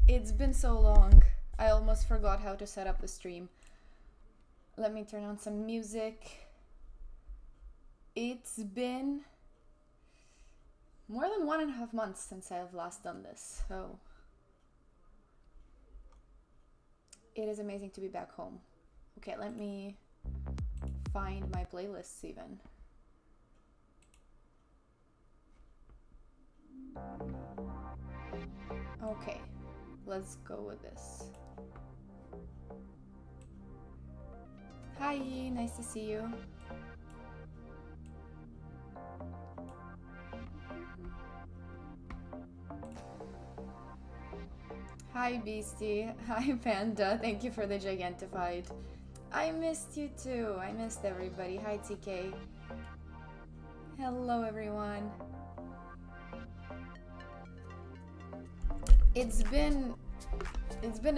It's been so long. I almost forgot how to set up the stream. Let me turn on some music. It's been more than 1.5 months since I've last done this, so it is amazing to be back home. Okay, let me find my playlists even. Okay, let's go with this. Hi, nice to see you. Hi, Beastie. Hi, Panda. Thank you for the Gigantified. I missed you too. I missed everybody. Hi, TK. Hello, everyone. It's been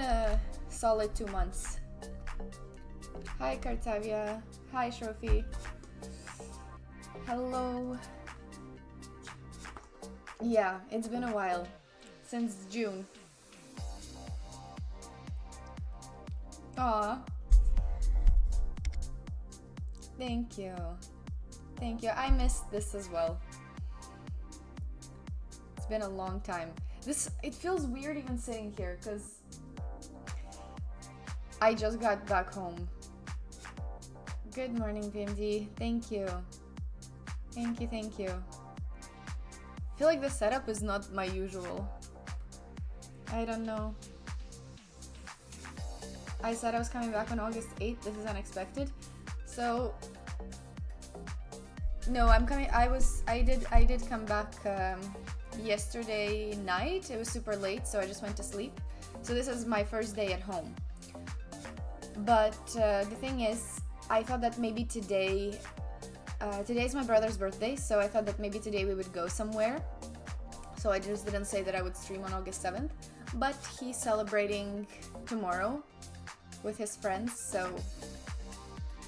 a solid 2 months. Hi, Cartavia. Hi, Shrofi. Hello. Yeah, it's been a while. Since June. Aw. Thank you. Thank you. I missed this as well. It's been a long time. It feels weird even sitting here because I just got back home. Good morning, PMD. Thank you. Thank you, thank you. I feel like the setup is not my usual. I don't know. I said I was coming back on August 8th. This is unexpected. So no, I'm coming. I did come back yesterday night. It was super late, so I just went to sleep. So this is my first day at home. But the thing is, I thought that maybe today's my brother's birthday, so I thought that maybe today we would go somewhere. So I just didn't say that I would stream on August 7th. But he's celebrating tomorrow with his friends, so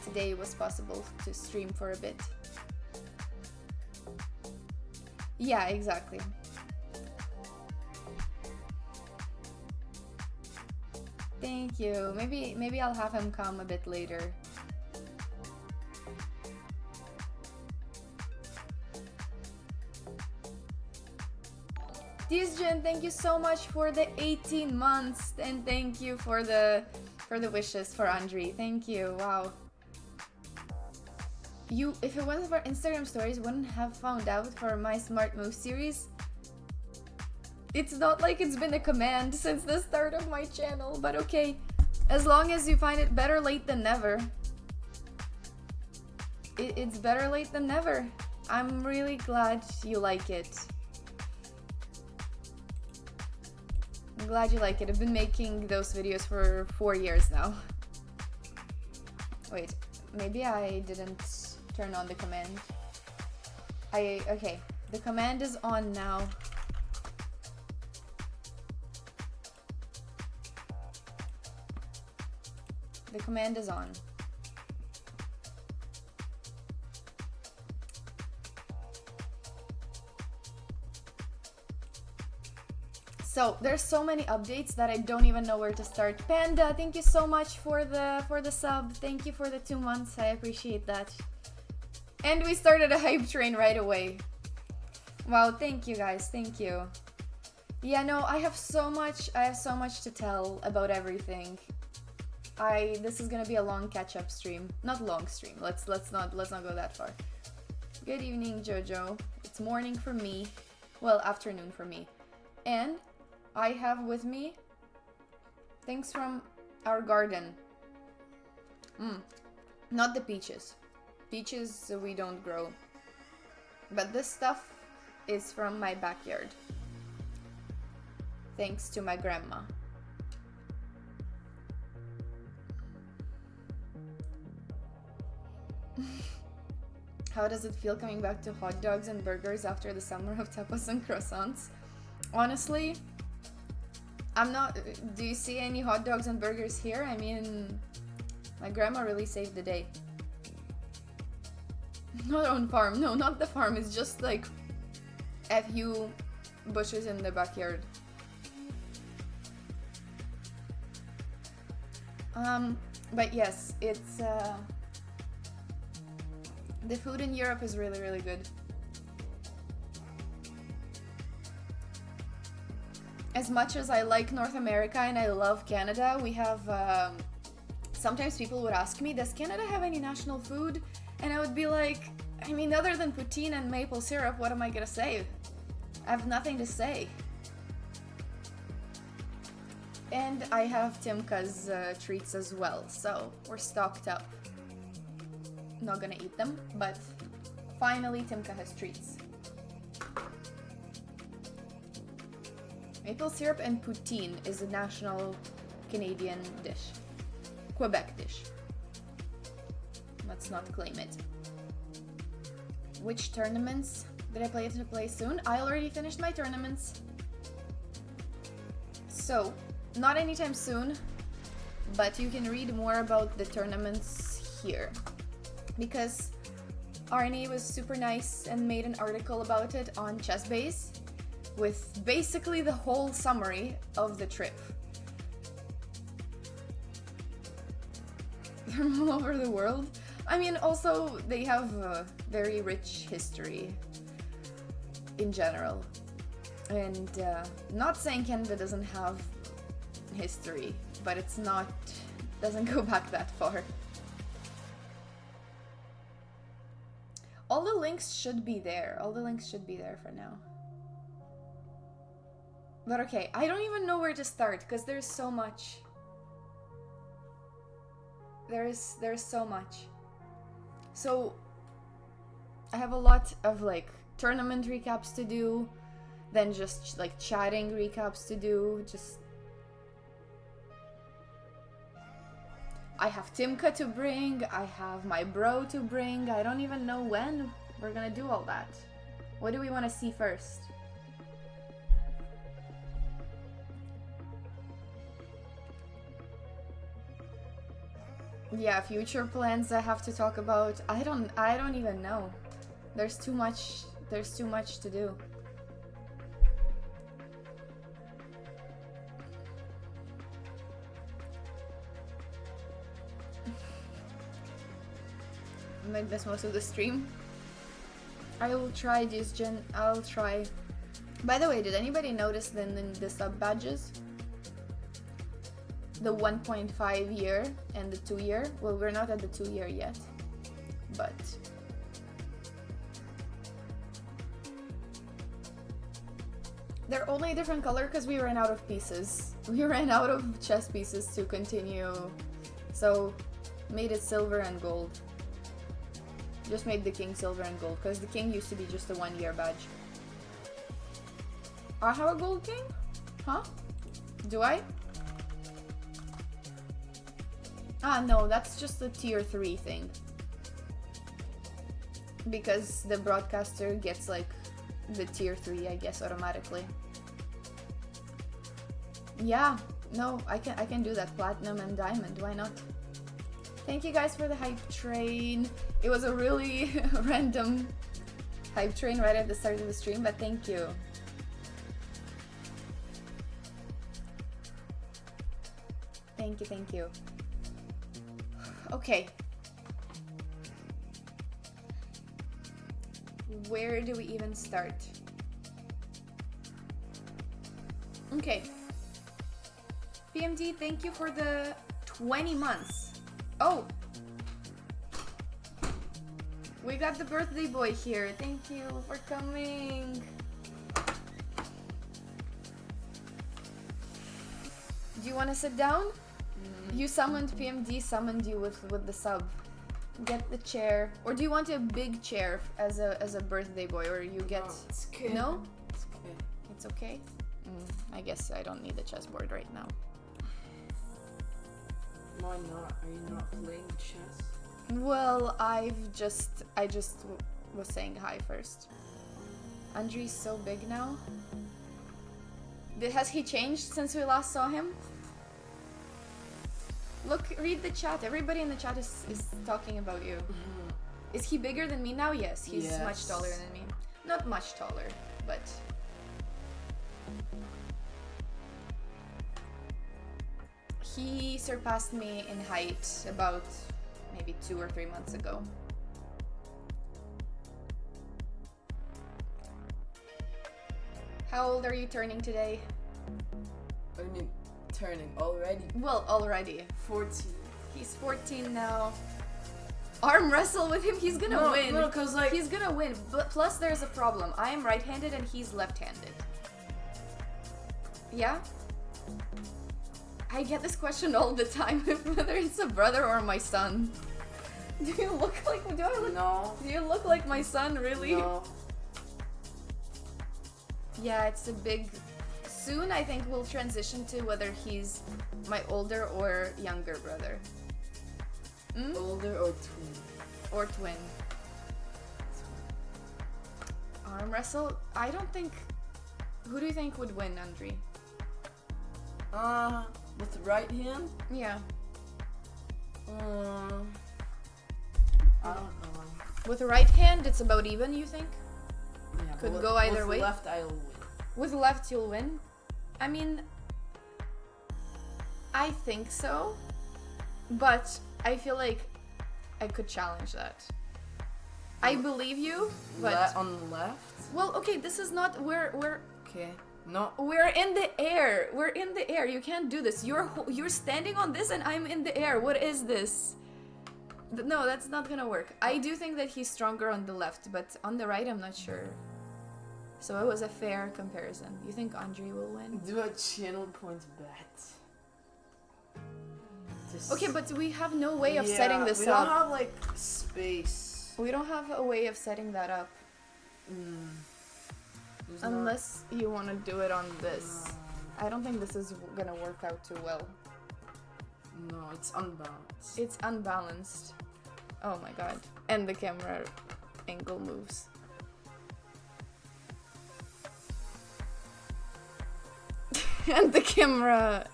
today it was possible to stream for a bit. Yeah, exactly. Thank you. Maybe I'll have him come a bit later. Disjun, thank you so much for the 18 months, and thank you for the wishes for Andre. Thank you. Wow. If it wasn't for Instagram stories, wouldn't have found out for my Smart Move series. It's not like it's been a command since the start of my channel, but okay. As long as you find it, better late than never. It's better late than never. I'm really glad you like it. I'm glad you like it. I've been making those videos for 4 years now. Wait, maybe I didn't turn on the command. Okay, the command is on now. The command is on. So there's so many updates that I don't even know where to start. Panda, thank you so much for the sub. Thank you for the 2 months. I appreciate that. And we started a hype train right away. Wow, thank you guys. Thank you. Yeah, no, I have so much to tell about everything. This is gonna be a long catch-up stream. Not long stream. Let's not go that far. Good evening, Jojo. It's morning for me. Well, afternoon for me. And I have with me things from our garden. Not the peaches. Peaches we don't grow. But this stuff is from my backyard. Thanks to my grandma. How does it feel coming back to hot dogs and burgers after the summer of tapas and croissants? Honestly, I'm not... Do you see any hot dogs and burgers here? I mean, my grandma really saved the day. Not on farm. No, not the farm. It's just like a few bushes in the backyard. But yes, it's the food in Europe is really, really good. As much as I like North America and I love Canada, we have sometimes people would ask me, does Canada have any national food? And I would be like, I mean, other than poutine and maple syrup, what am I gonna say? I have nothing to say. And I have Timka's treats as well, so we're stocked up. Not gonna eat them, but finally Timka has treats. Maple syrup and poutine is a national Canadian dish. Quebec dish. Let's not claim it. Which tournaments did I play soon? I already finished my tournaments. So, not anytime soon, but you can read more about the tournaments here. Because Arnie was super nice and made an article about it on ChessBase with basically the whole summary of the trip. From all over the world. I mean, also, they have a very rich history in general. And not saying Canada doesn't have history, but it's not, doesn't go back that far. All the links should be there. All the links should be there for now. But okay, I don't even know where to start because there's so much. There's so much. So I have a lot of like tournament recaps to do, then just like chatting recaps to do, just I have Timka to bring, I have my bro to bring, I don't even know when we're gonna do all that. What do we want to see first? Yeah, future plans I have to talk about. I don't even know. There's too much to do. Make this most of the stream. I will try this I'll try. By the way, did anybody notice the sub badges? The 1.5 year and the 2 year. Well, we're not at the 2 year yet, but they're only a different color because we ran out of pieces. We ran out of chess pieces to continue, so made it silver and gold. Just made the king silver and gold because the king used to be just a 1 year badge. I have a gold king? Huh? Do I? Ah, no, that's just a tier 3 thing. Because the broadcaster gets like the tier 3, I guess, automatically. Yeah, no, I can do that. Platinum and diamond, why not? Thank you guys for the hype train. It was a really random hype train right at the start of the stream, but thank you. Thank you, thank you. Okay. Where do we even start? Okay. PMD, thank you for the 20 months. Oh! We got the birthday boy here. Thank you for coming. Do you want to sit down? You summoned PMD, summoned you with the sub. Get the chair, or do you want a big chair as a birthday boy, or you get? No, it's okay. No? It's okay. It's okay. I guess I don't need the chessboard right now. Why not? Are you not playing chess? Well, I just was saying hi first. Andrew's so big now. Has he changed since we last saw him? Look, read the chat. Everybody in the chat is talking about you. Mm-hmm. Is he bigger than me now? Yes, he's Yes. much taller than me. Not much taller, but... He surpassed me in height about maybe 2 or 3 months ago. How old are you turning today? I mean, turning already. Well, already. 14. He's 14 now. Arm wrestle with him, he's gonna win. No, cause like He's gonna win. But plus there's a problem. I am right-handed and he's left-handed. Yeah? I get this question all the time, whether it's a brother or my son. Do you look like... No. Do you look like my son, really? No. Yeah, it's a big... Soon I think we'll transition to whether he's my older or younger brother. Older or twin? Or twin. Arm wrestle? I don't think... Who do you think would win, Andri? With the right hand? Yeah. I don't know. With the right hand, it's about even, you think? Yeah, Could but go either with way. left, I'll win. With left, you'll win? I mean... I think so. But I feel like I could challenge that. I believe you, but... On the left? Well, okay, this is not... We're Okay. No. We're in the air. We're in the air. You can't do this. You're standing on this and I'm in the air. What is this? No, that's not gonna work. I do think that he's stronger on the left, but on the right, I'm not sure. So it was a fair comparison. You think Andri will win? Do a channel points bet. Okay, but we have no way of setting this we up. don't have like space. We don't have a way of setting that up. Unless you want to do it on this. I don't think this is gonna work out too well. No, it's unbalanced. It's unbalanced. Oh my god. And the camera angle moves. And the camera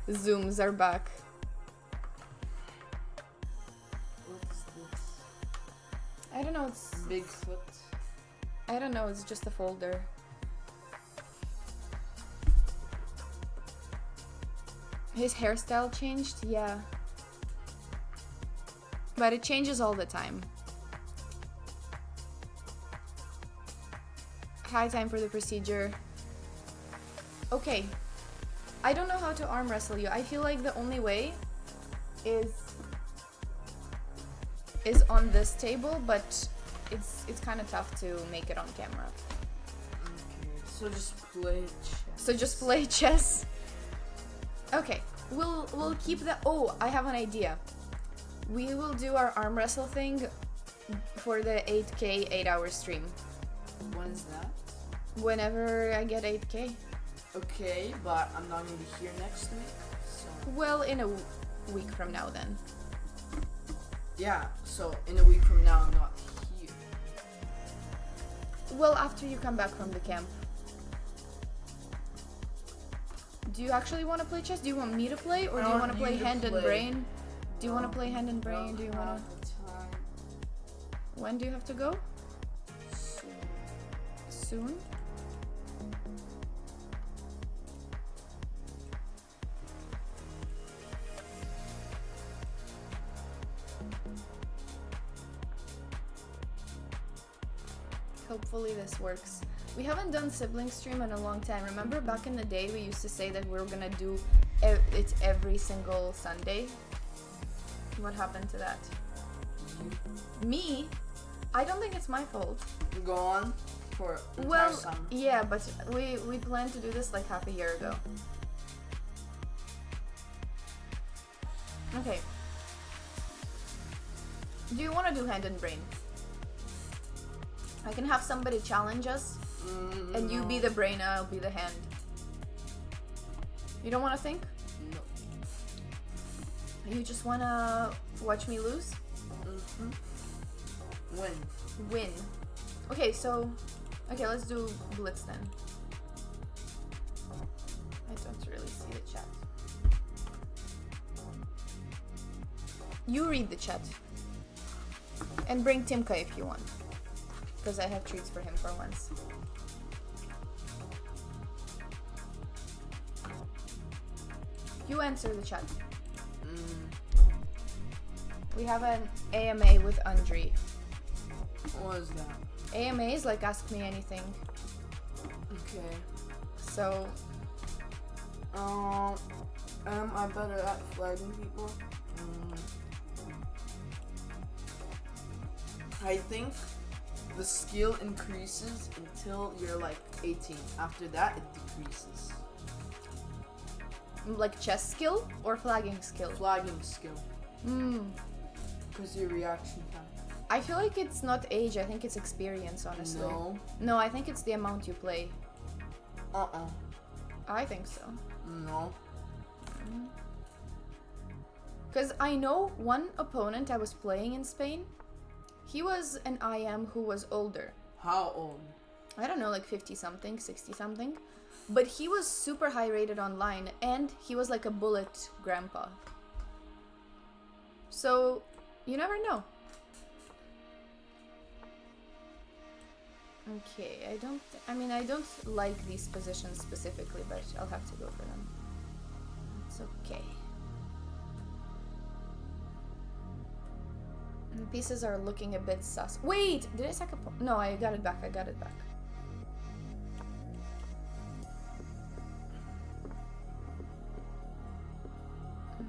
zooms are back. What's this? I don't know, it's... Bigfoot. I don't know, it's just a folder. His hairstyle changed? Yeah. But it changes all the time. High time for the procedure. Okay. I don't know how to arm wrestle you. I feel like the only way is on this table, but it's kind of tough to make it on camera. Okay, so just play chess. So just play chess. Okay, we'll keep the... Oh, I have an idea. We will do our arm wrestle thing for the 8K 8-hour stream. When is that? Whenever I get 8K. Okay, but I'm not gonna be here next week, so... Well, in a week from now then. Yeah, so in a week from now I'm not here. Well, after you come back from the camp. Do you actually want to play chess? Do you want me to play, or do you want to play hand and brain? Do you want to play hand and brain? Do you want to... When do you have to go? Soon? Hopefully this works. We haven't done sibling stream in a long time. Remember back in the day we used to say that we were gonna do it every single Sunday? What happened to that? Me? I don't think it's my fault. Go on for entire Well, summer. yeah, but we planned to do this like half a year ago. Okay. Do you want to do hand and brain? I can have somebody challenge us, and you be the brain, I'll be the hand. You don't want to think? No. You just want to watch me lose? Win. Okay, so... Okay, let's do Blitz then. I don't really see the chat. You read the chat. And bring Timka if you want. Because I have treats for him for once. You answer the chat. Mm, We have an AMA with Andri. what is that? AMA is like Ask Me Anything. Okay. So, am I better at flagging people? I think the skill increases until you're like 18. After that, it decreases. like chess skill or flagging skill? Flagging skill. Hmm. Because your reaction time. I feel like it's not age, I think it's experience, honestly. No. No, I think it's the amount you play. Uh-uh. I think so. No. Because I know one opponent I was playing in Spain, he was an IM who was older. How old? I don't know, like 50 something, 60 something. But he was super high rated online and he was like a bullet grandpa. So, you never know. Okay, I don't like these positions specifically, but I'll have to go for them. It's okay. The pieces are looking a bit sus. Wait! Did I sack a pawn? No, I got it back.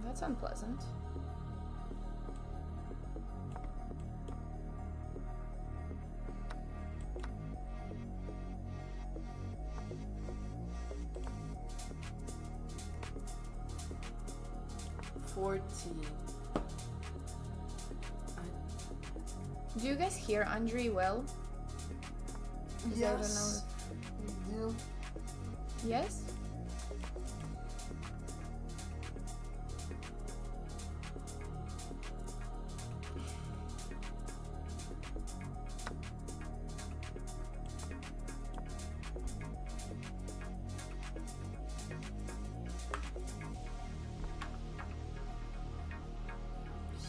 That's unpleasant. Do you guys hear Andri well? 'Cause I don't know Yes. We do. Yes?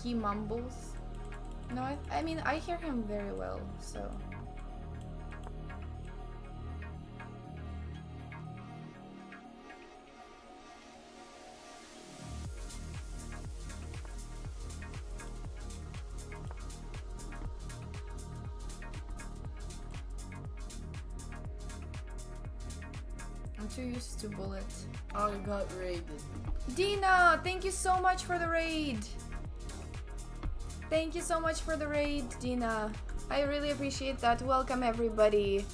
He mumbles. No, I mean, I hear him very well, so... I'm too used to bullet. I got raided. Dina, thank you so much for the raid. Thank you so much for the raid, Dina. I really appreciate that. Welcome, everybody.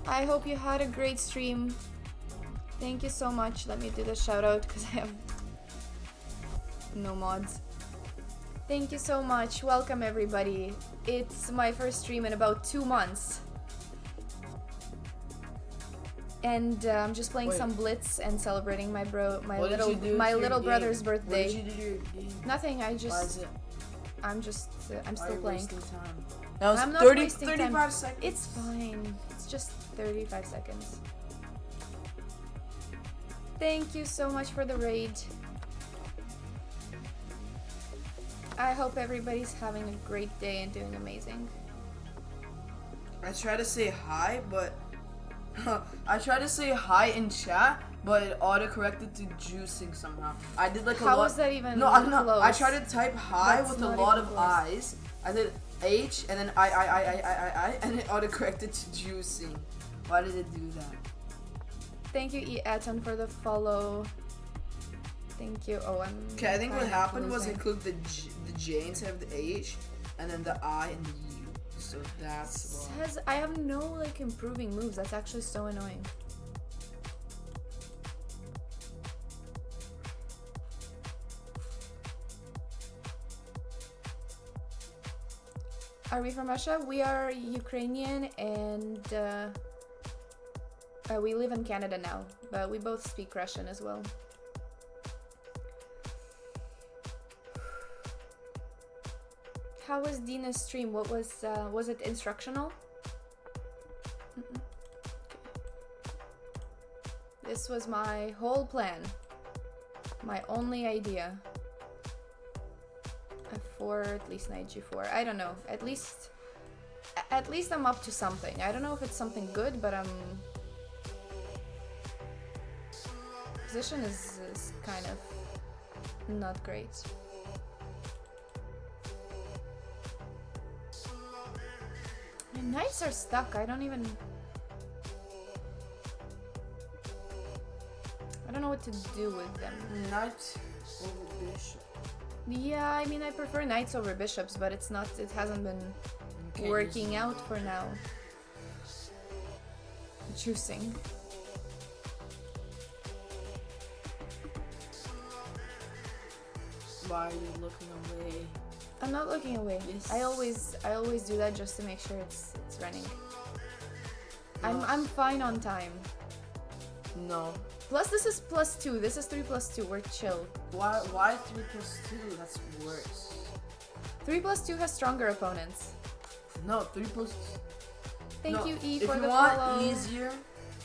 I hope you had a great stream. Thank you so much. Let me do the shout out because I have no mods. Thank you so much. Welcome, everybody. It's my first stream in about 2 months. And I'm just playing some Blitz and celebrating my little brother's birthday. What did you do to your game? Nothing. I just. Why is it? I'm still playing. Wasting time? That was I'm not 35 seconds. It's fine. It's just 35 seconds. Thank you so much for the raid. I hope everybody's having a great day and doing amazing. I try to say hi, but I tried to say hi in chat, but it autocorrected to juicing somehow. I did like a lot. How is that even No, I'm not. close? I tried to type hi That's with a not lot even of close. I's. I did H and then I, and it autocorrected to juicing. Why did it do that? Thank you, Eaton, for the follow. Thank you. Oh, I'm. Okay, I think what kind of happened was I losing. clicked the J instead of the H, and then the I and the U. So that's why. Says I have no like improving moves. That's actually so annoying. Are we from Russia? We are Ukrainian and we live in Canada now, but we both speak Russian as well. How was Dina's stream? What was it instructional? Okay. This was my whole plan. My only idea. F4, at least knight g4. I don't know. At least I'm up to something. I don't know if it's something good, but position is kind of not great. My knights are stuck. I don't know what to do with them. Knight over bishop. Yeah, I mean I prefer knights over bishops, but it hasn't been Okay, working out for now. Choosing. Why are you looking away? I'm not looking away. Yes. I always do that just to make sure it's running. No. I'm fine on time. No. Plus this is +2. This is 3 + 2. We're chill. Why 3 + 2? That's worse. 3 + 2 has stronger opponents. No, 3 + Thank you, E, if for you the want follow. easier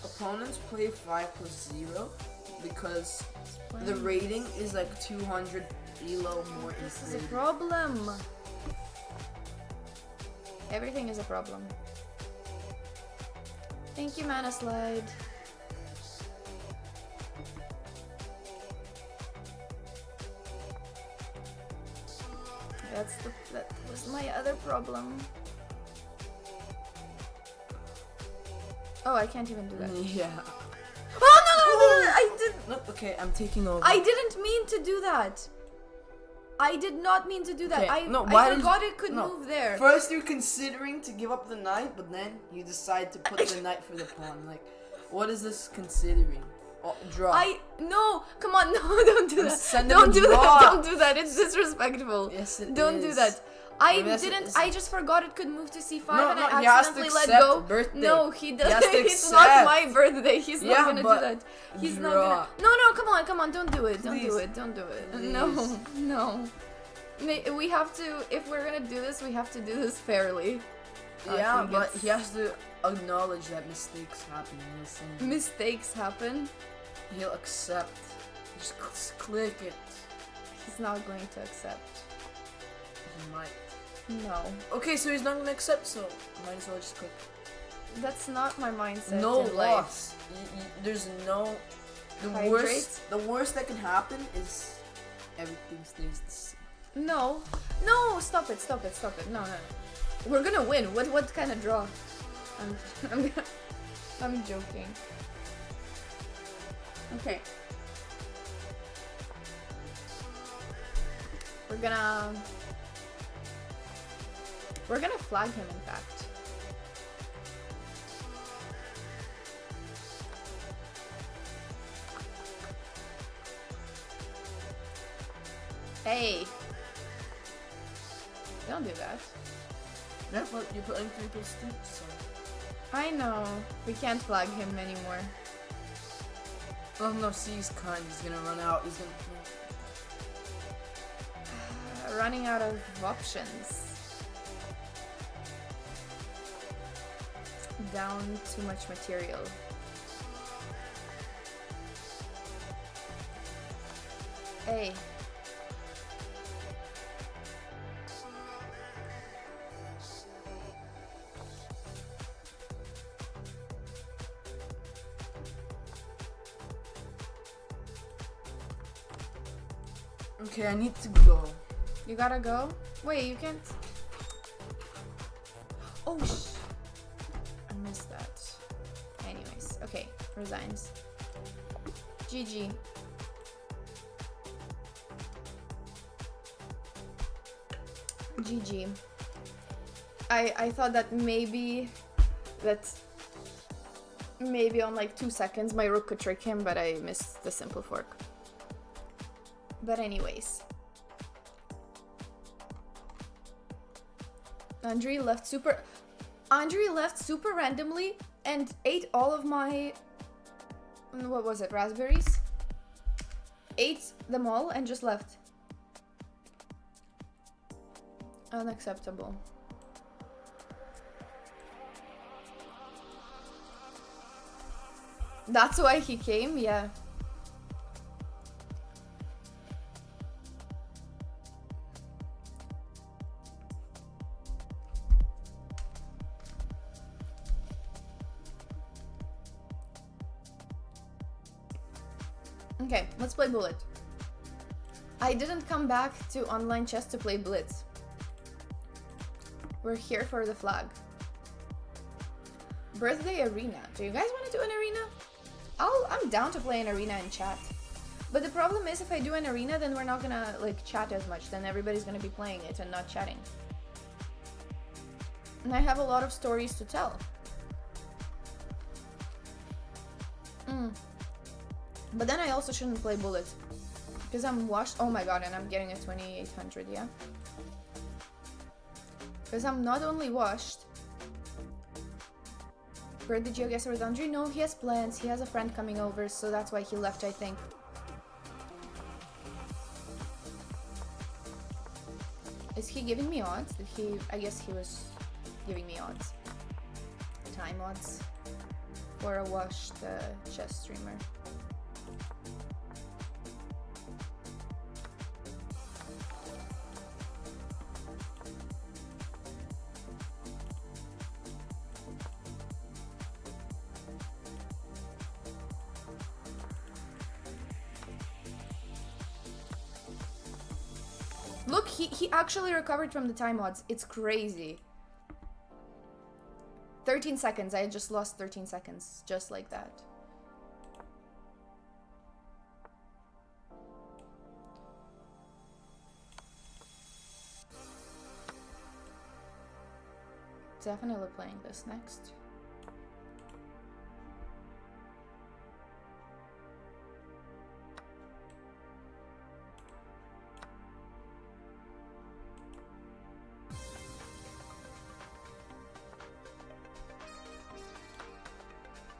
opponents, play 5 + 0 because the rating is like 200 elo more This is a inflated. problem. Everything is a problem. Thank you, Mana Slide. That was my other problem. Oh, I can't even do that. Yeah. Oh no! I did. Look, okay, I'm taking over. I didn't mean to do that. I did not mean to do that. Okay, I why forgot did you- it could no. move there. First, you're considering to give up the knight, but then you decide to put the knight for the pawn. Like, what is this considering? Oh, draw. No, come on, no, don't do that. Send him Don't a do that. draw. Don't do that. It's disrespectful. Yes, it Don't do is. that. I Maybe that's- didn't. it's- I just forgot it could move to c5 No, and no, I he has to accidentally let accept go. birthday. No, he He doesn't. has to It's not accept. my birthday. He's Yeah, not gonna do but that. He's not draw. gonna. No, come on. Don't do it. Don't do Please. it. Don't do it. Please. No. We have to. If we're gonna do this, we have to do this fairly. Yeah, he but gets- he has to acknowledge that mistakes happen. Listen, Mistakes happen. he'll accept. Just click it. He's not going to accept. He might. No, Okay, so he's not gonna accept, so might as well just click. that's not my mindset. No in life. loss. There's no. The Hydrate? worst that can happen is everything stays the same. No, stop it. No. We're gonna win. What kind of draw? I'm joking. Okay. We're gonna flag him, in fact. Hey. Don't do that. Yeah, but you're putting 3 + 2, so. I know. We can't flag him anymore. Oh no, see, he's kind. He's gonna run out. He's gonna. Running out of options. Down too much material. Hey. Okay, I need to go. You gotta go? Wait, you can't. Oh, I missed that. Anyways, okay, resigns. GG. GG. I thought that maybe on like 2 seconds my rook could trick him, but I missed the simple fork. But anyways. Andre left super randomly and ate all of my, what was it, raspberries? Ate them all and just left. Unacceptable. That's why he came? Yeah. Okay, let's play Bullet. I didn't come back to online chess to play Blitz. We're here for the flag. Birthday arena. Do you guys want to do an arena? I'm down to play an arena and chat. But the problem is if I do an arena, then we're not gonna like chat as much. Then everybody's gonna be playing it and not chatting. And I have a lot of stories to tell. But then I also shouldn't play Bullet. Because I'm washed. Oh my god, and I'm getting a 2800, yeah? Because I'm not only washed. Where did you guess with Andre? No, he has plans. He has a friend coming over, so that's why he left, I think. Is he giving me odds? Did he... I guess he was giving me odds. Time odds. For a washed chess streamer. Look, he actually recovered from the time odds. It's crazy. 13 seconds. I had just lost 13 seconds. Just like that. Definitely playing this next.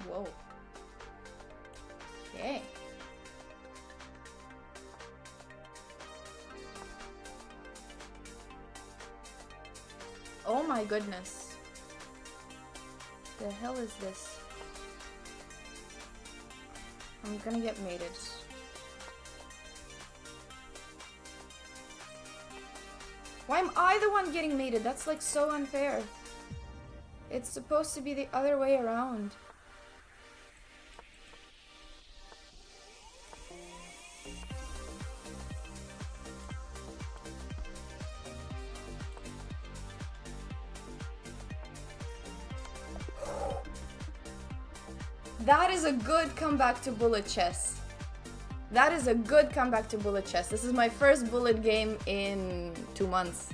Whoa. Okay. Oh my goodness. The hell is this? I'm gonna get mated. Why am I the one getting mated? That's like so unfair. It's supposed to be the other way around. That is a good comeback to Bullet chess. That is a good comeback to Bullet chess. This is my first Bullet game in 2 months.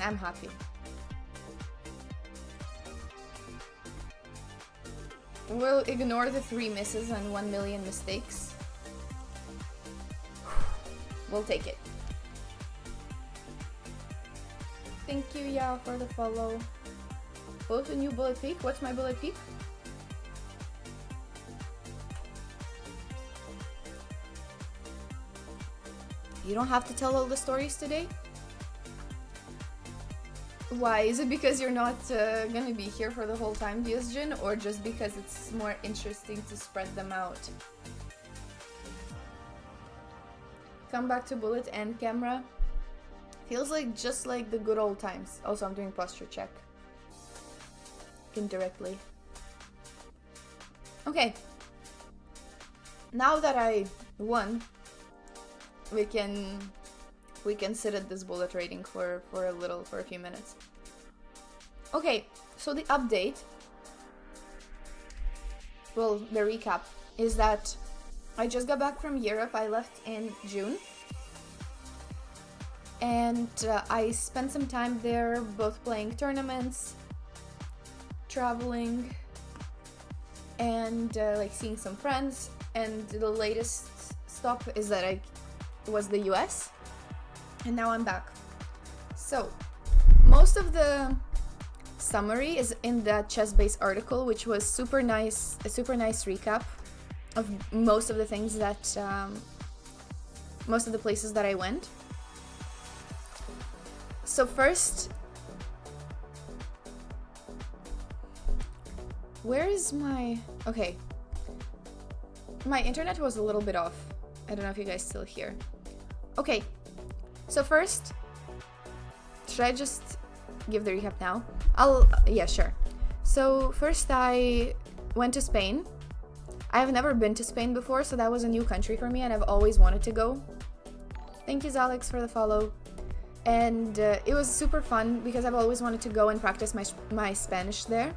I'm happy. We'll ignore the 3 misses and 1 million mistakes. We'll take it. Thank you, yeah, for the follow. Both a new bullet peak. What's my bullet peak? You don't have to tell all the stories today? Why? Is it because you're not gonna be here for the whole time, Diosjin, or just because it's more interesting to spread them out? Come back to bullet and camera. Feels like just like the good old times. Also, I'm doing posture check. Indirectly. Okay. Now that I won, we can sit at this bullet rating for a few minutes. Okay, so the update, well, the recap is that I just got back from Europe. I left in June. And I spent some time there, both playing tournaments, traveling, and like seeing some friends. And the latest stop is that I was the US, and now I'm back. So most of the summary is in that ChessBase article, which was super nice, a super nice recap of most of the things that, most of the places that I went. So first, where is my, okay, my internet was a little bit off. I don't know if you guys still hear. Okay, so first, should I just give the recap now? Yeah, sure. So first I went to Spain. I have never been to Spain before, so that was a new country for me and I've always wanted to go. Thank you, Alex, for the follow. And it was super fun because I've always wanted to go and practice my Spanish there.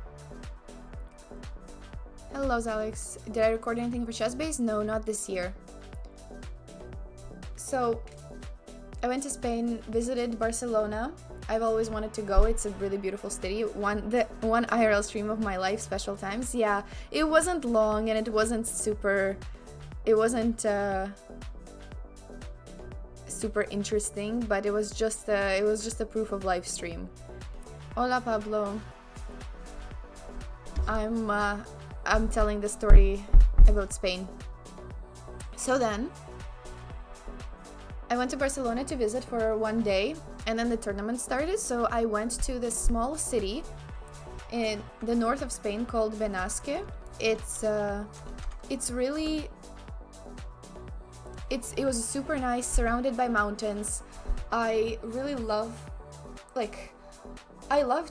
Hello, Alex. Did I record anything for Chess Base? No, not this year. So I went to Spain, visited Barcelona. I've always wanted to go. It's a really beautiful city. The one IRL stream of my life, Special Times. Yeah, it wasn't long and it wasn't super interesting, but it was just a proof of life stream. Hola, Pablo. I'm telling the story about Spain. So then I went to Barcelona to visit for one day, and then the tournament started, so I went to this small city in the north of Spain called Benasque. It was super nice, surrounded by mountains. I really love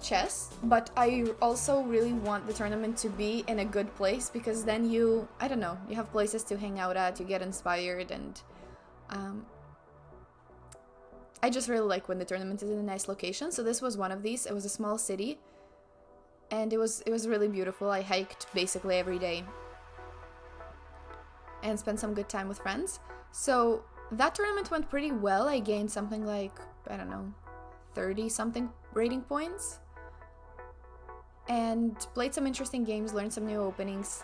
chess, but I also really want the tournament to be in a good place, because then you have places to hang out at, you get inspired, and I just really like when the tournament is in a nice location. So this was one of these. It was a small city and it was really beautiful. I hiked basically every day and spent some good time with friends. So that tournament went pretty well. I gained something like, 30 something rating points and played some interesting games, learned some new openings.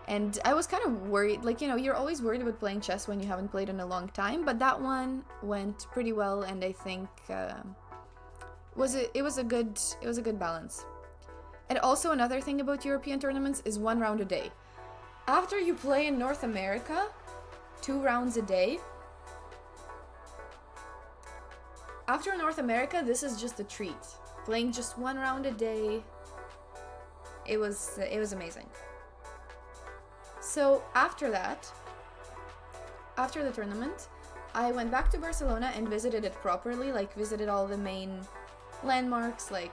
And I was kind of worried, you're always worried about playing chess when you haven't played in a long time, but that one went pretty well, and I think it was a good balance. And also another thing about European tournaments is 1 round a day. After you play in North America, 2 rounds a day. After North America, this is just a treat. Playing just 1 round a day, it was amazing. So after the tournament, I went back to Barcelona and visited it properly, visited all the main landmarks, I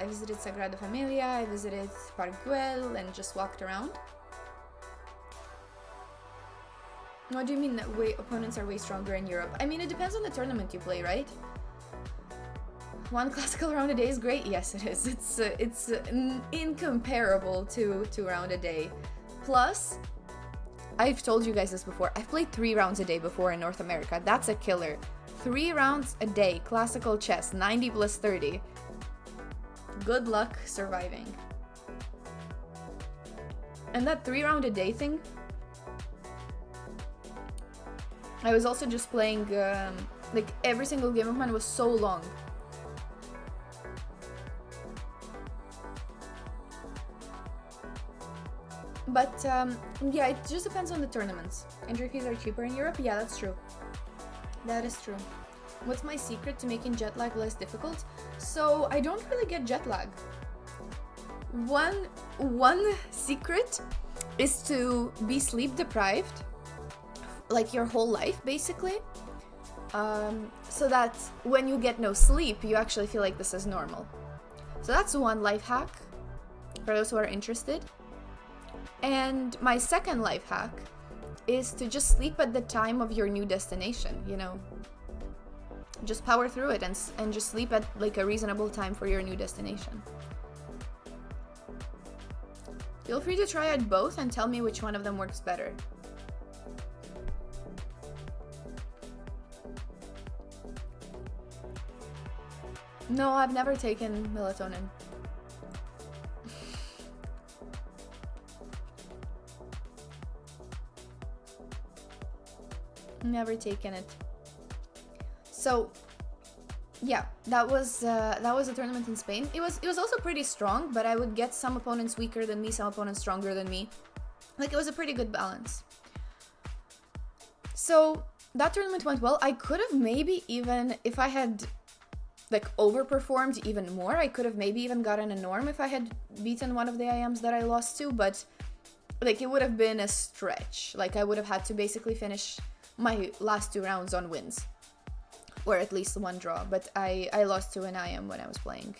visited Sagrada Familia, I visited Park Güell, and just walked around. What do you mean that opponents are way stronger in Europe? I mean, it depends on the tournament you play, right? 1 classical round a day is great. Yes, it is. It's incomparable to 2 round a day. Plus, I've told you guys this before, I've played 3 rounds a day before in North America. That's a killer. 3 rounds a day, classical chess, 90 plus 30. Good luck surviving. And that 3 round a day thing, I was also just playing, every single game of mine was so long. But, yeah, it just depends on the tournaments. Entry fees are cheaper in Europe? Yeah, that's true. That is true. What's my secret to making jet lag less difficult? So, I don't really get jet lag. One secret is to be sleep deprived, your whole life, basically. So that when you get no sleep, you actually feel like this is normal. So that's one life hack, for those who are interested. And my second life hack is to just sleep at the time of your new destination, Just power through it and just sleep at a reasonable time for your new destination. Feel free to try out both and tell me which one of them works better. No, I've never taken melatonin. Never taken it. So, yeah, that was a tournament in Spain. It was also pretty strong, but I would get some opponents weaker than me, some opponents stronger than me. It was a pretty good balance. So that tournament went well. I could have maybe even, if I had overperformed even more, I could have maybe even gotten a norm if I had beaten one of the IMs that I lost to, but it would have been a stretch. I would have had to basically finish my last 2 rounds on wins, or at least 1 draw, but I lost to an IM when I was playing.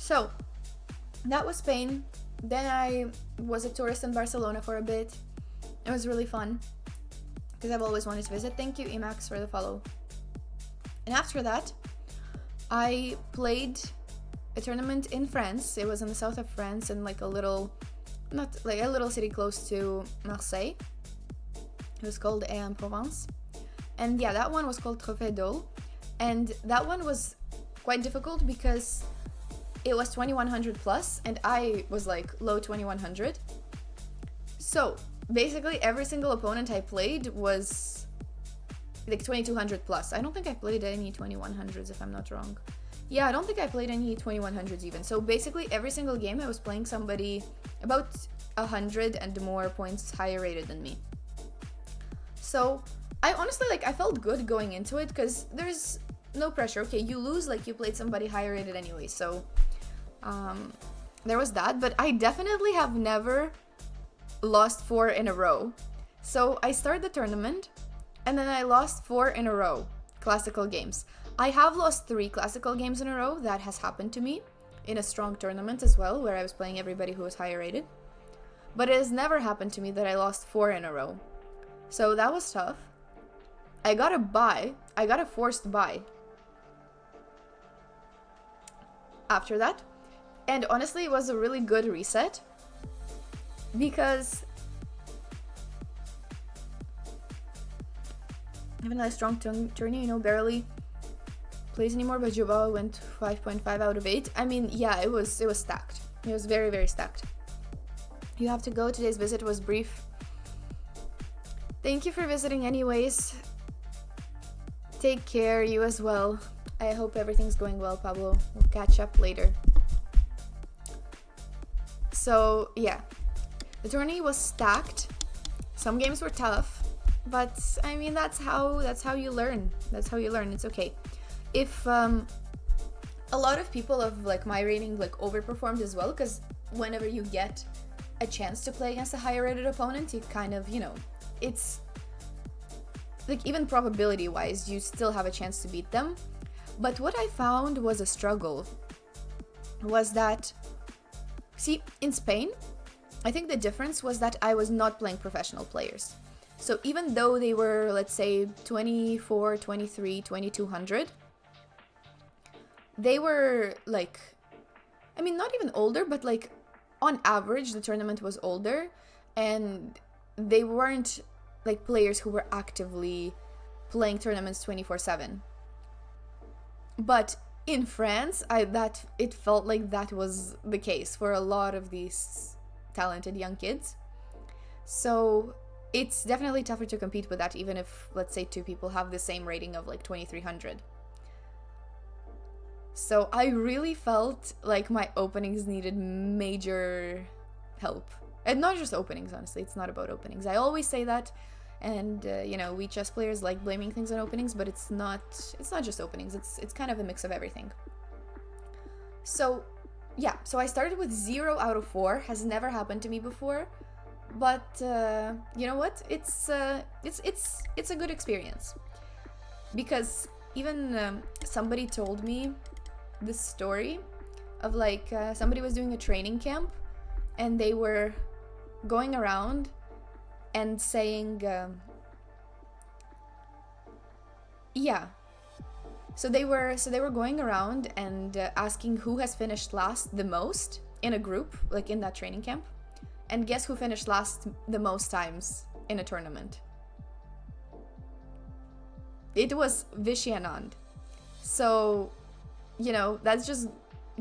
So that was Spain. Then I was a tourist in Barcelona for a bit. It was really fun because I've always wanted to visit. Thank you, Emax, for the follow. And after that, I played a tournament in France. It was in the south of France, in like a little city close to Marseille. It was called Aix-en-Provence. And yeah, that one was called Trophée d'Ol. And that one was quite difficult because it was 2100 plus and I was like low 2100. So basically every single opponent I played was like 2200 plus. I don't think I played any 2100s if I'm not wrong. Yeah, I don't think I played any 2100s even. So basically every single game I was playing somebody about 100 and more points higher rated than me. So I honestly I felt good going into it because there's no pressure. Okay, you lose, like you played somebody higher rated anyway. So there was that, but I definitely have never lost 4 in a row. So I started the tournament and then I lost 4 in a row, classical games. I have lost 3 classical games in a row. That has happened to me in a strong tournament as well, where I was playing everybody who was higher rated. But it has never happened to me that I lost 4 in a row. So that was tough. I got a forced buy after that. And honestly, it was a really good reset because even a strong tourney, barely plays anymore, but Joao went 5.5 out of 8. I mean, yeah, it was stacked. It was very, very stacked. You have to go. Today's visit was brief. Thank you for visiting anyways. Take care, you as well. I hope everything's going well, Pablo. We'll catch up later. So yeah, the tourney was stacked. Some games were tough, but I mean that's how you learn. That's how you learn. It's okay. If a lot of people of my rating overperformed as well, because whenever you get a chance to play against a higher rated opponent, you kind of it's even probability wise you still have a chance to beat them. But what I found was a struggle was that, see, in Spain, I think the difference was that I was not playing professional players. So even though they were, let's say, 24, 23, 2200, they were not even older, but on average the tournament was older, and they weren't players who were actively playing tournaments 24/7. But in France, it felt like that was the case for a lot of these talented young kids. So it's definitely tougher to compete with that, even if, let's say, 2 people have the same rating of 2300. So I really felt like my openings needed major help. And not just openings, honestly. It's not about openings. I always say that. And we chess players like blaming things on openings, but it's not just openings. It's kind of a mix of everything. So yeah, so I started with 0 out of 4. Has never happened to me before, but you know what? It's a good experience, because even somebody told me this story of somebody was doing a training camp and they were going around and saying so they were going around and asking who has finished last the most in a group, in that training camp, and guess who finished last the most times in a tournament? It was Vishy Anand. So that just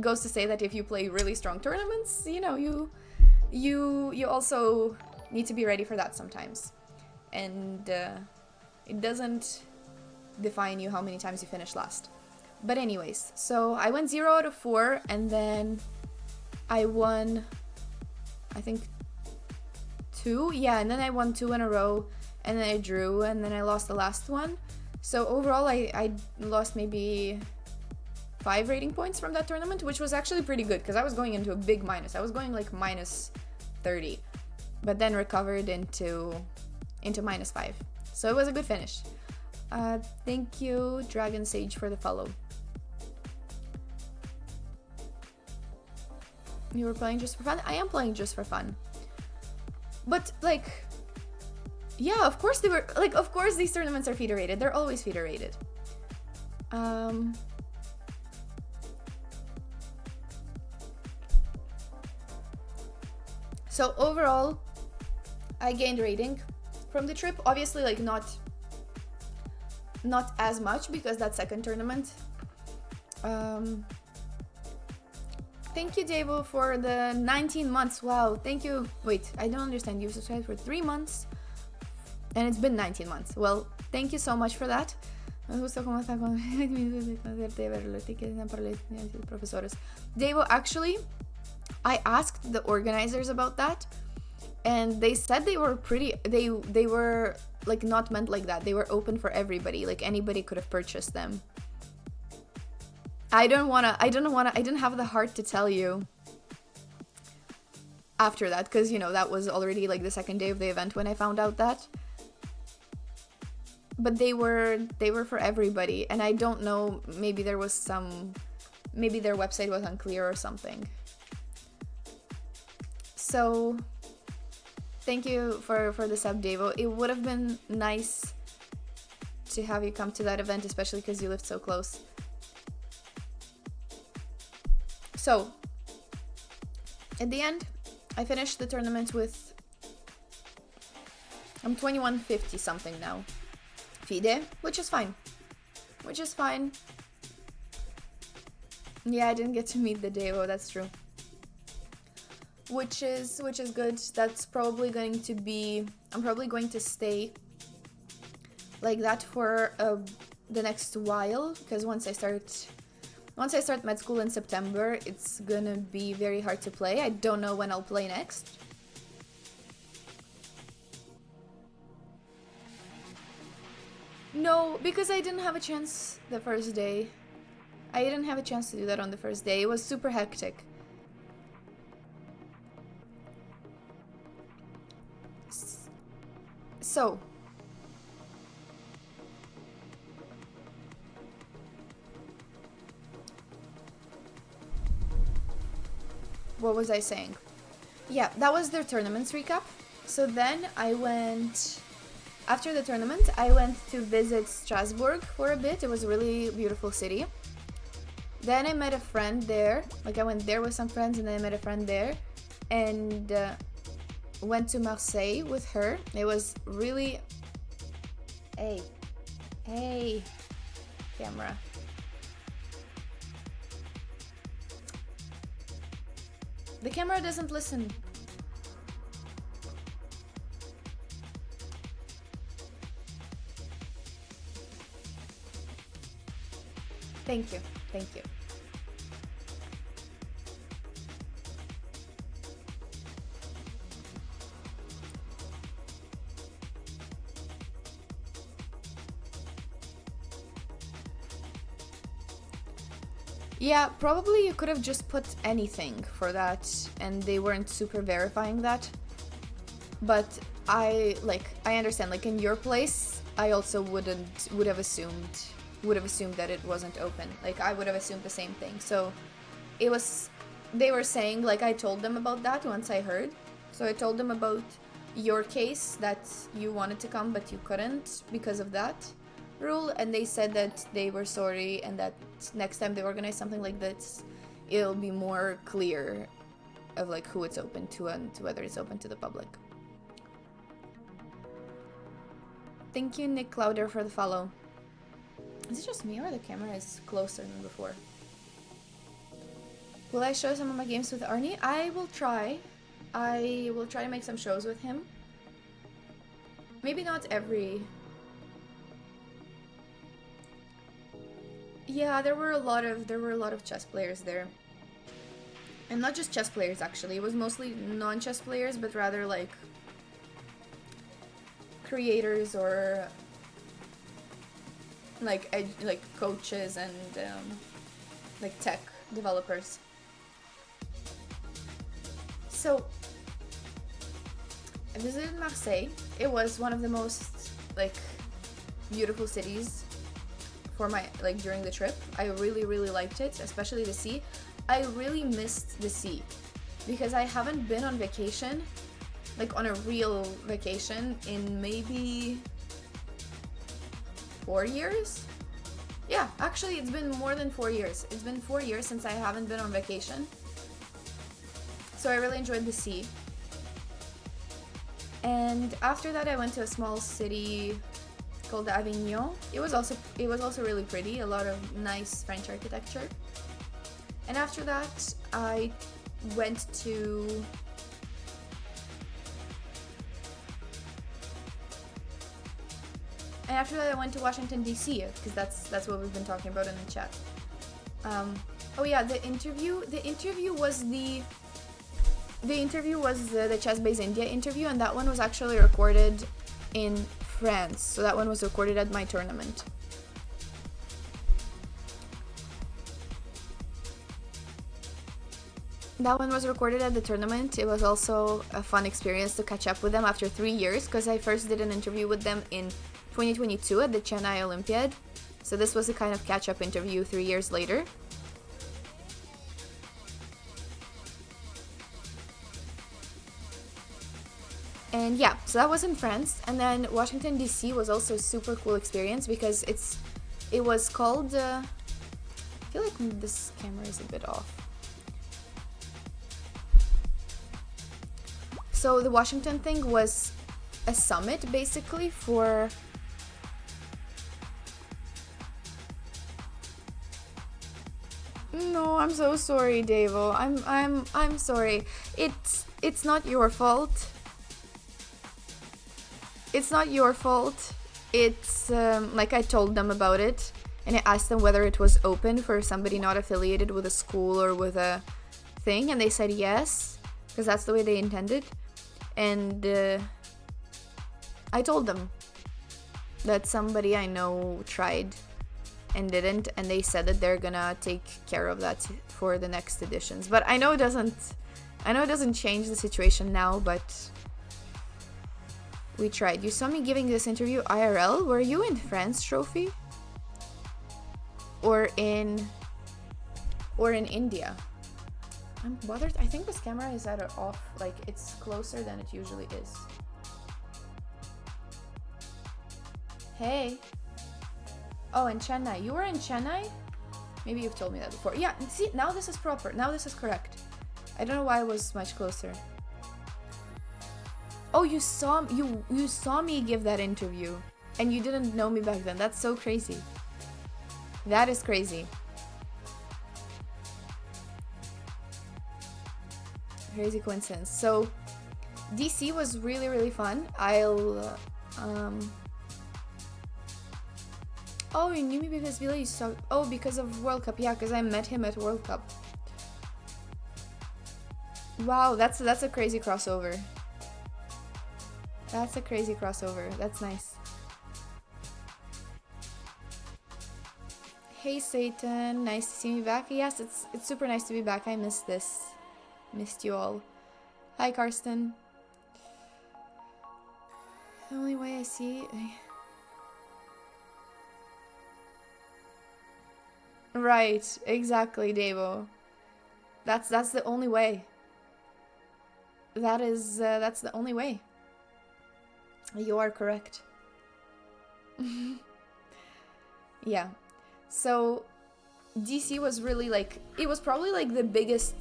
goes to say that if you play really strong tournaments, you also need to be ready for that sometimes, and it doesn't define you how many times you finish last. But anyways, so I went 0 out of 4, and then I won, I think 2, and then I won 2 in a row, and then I drew, and then I lost the last one. So overall I lost maybe 5 rating points from that tournament, which was actually pretty good because I was going into a big minus. I was going minus 30, but then recovered into minus 5. So it was a good finish. Thank you, Dragon Sage, for the follow. You were playing just for fun? I am playing just for fun. But, like, yeah, of course they were, like, of course these tournaments are feeder rated. They're always feeder rated. So overall, I gained rating from the trip. Obviously, like, not as much because that second tournament. Thank you, Devo, for the 19 months. Wow, thank you. Wait, I don't understand. You've subscribed for 3 months and it's been 19 months. Well, thank you so much for that. Me gusta cómo está con profesores. Devo, actually, I asked the organizers about that, and they said they were they were like not meant like that. They were open for everybody. Like anybody could have purchased them. I didn't have the heart to tell you after that, because, you know, that was already like the second day of the event when I found out that. But they were for everybody, and I don't know, maybe there was maybe their website was unclear or something. So thank you for the sub, Devo. It would have been nice to have you come to that event, especially because you lived so close. So, at the end, I finished the tournament with... I'm 2150 something now. FIDE, which is fine. Yeah, I didn't get to meet the Devo, that's true. Which is good. That's probably going to be... I'm probably going to stay like that for the next while, because once I start med school in September, it's gonna be very hard to play. I don't know when I'll play next. No, because I didn't have a chance the first day. I didn't have a chance to do that on the first day. It was super hectic. So... what was I saying? Yeah, that was their tournaments recap. So then I went... After the tournament, I went to visit Strasbourg for a bit. It was a really beautiful city. Then I met a friend there. Like, I went there with some friends and then I met a friend there. And went to Marseille with her. It was really... Hey, camera. The camera doesn't listen. Thank you. Yeah, probably you could have just put anything for that, and they weren't super verifying that. But I understand, like in your place, I also would have assumed that it wasn't open. Like I would have assumed the same thing. So they were saying, like, I told them about that once I heard. So I told them about your case, that you wanted to come but you couldn't because of that rule, and they said that they were sorry and that next time they organize something like this, it'll be more clear of like who it's open to and whether it's open to the public. Thank you, Nick Clouder, for the follow. Is it just me or the camera is closer than before? Will I show some of my games with Arnie? I will try. I will try to make some shows with him. Maybe not every... Yeah, there were a lot of chess players there. And not just chess players, actually. It was mostly non-chess players, but rather like creators or like coaches and like tech developers. So I visited Marseille. It was one of the most like beautiful cities for my during the trip. I really liked it, especially the sea. I really missed the sea. because I haven't been on vacation, like on a real vacation, in maybe 4 years. Yeah, actually it's been more than 4 years. It's been 4 years since I haven't been on vacation. So I really enjoyed the sea. And after that I went to a small city called Avignon. It was also really pretty, a lot of nice French architecture. And after that I went to Washington DC, because that's what we've been talking about in the chat. Oh yeah, the interview was the Chess Base India interview, and that one was actually recorded in France. So that one was recorded at my tournament. That one was recorded at the tournament. It was also a fun experience to catch up with them after 3 years, because I first did an interview with them in 2022 at the Chennai Olympiad. So this was a kind of catch-up interview 3 years later. And yeah, so that was in France. And then Washington DC was also a super cool experience, because it was called I feel like this camera is a bit off. So the Washington thing was a summit basically for No, I'm so sorry, Davo. I'm sorry. It's not your fault. It's not your fault. It's like I told them about it, and I asked them whether it was open for somebody not affiliated with a school or with a thing, and they said yes, because that's the way they intended. And I told them that somebody I know tried and didn't, and they said that they're gonna take care of that for the next editions. But I know it doesn't change the situation now, but we tried. You saw me giving this interview IRL? Were you in France, Trophy? Or in India? I'm bothered. I think this camera is at off, like it's closer than it usually is. Hey. Oh, in Chennai. You were in Chennai? Maybe you've told me that before. Yeah, see, now this is proper. Now this is correct. I don't know why it was much closer. Oh, you saw me give that interview, and you didn't know me back then. That's so crazy. That is crazy. Crazy coincidence. So, DC was really, really fun. Oh, you knew me because Vila used to... Oh, because of World Cup. Yeah, because I met him at World Cup. Wow, that's a crazy crossover. That's a crazy crossover. That's nice. Hey, Satan. Nice to see me back. Yes, it's super nice to be back. I missed this. Missed you all. Hi, Karsten. The only way I see... Right, exactly, Devo. That's the only way. That's the only way. You are correct. Yeah. So DC was really like, it was probably like the biggest,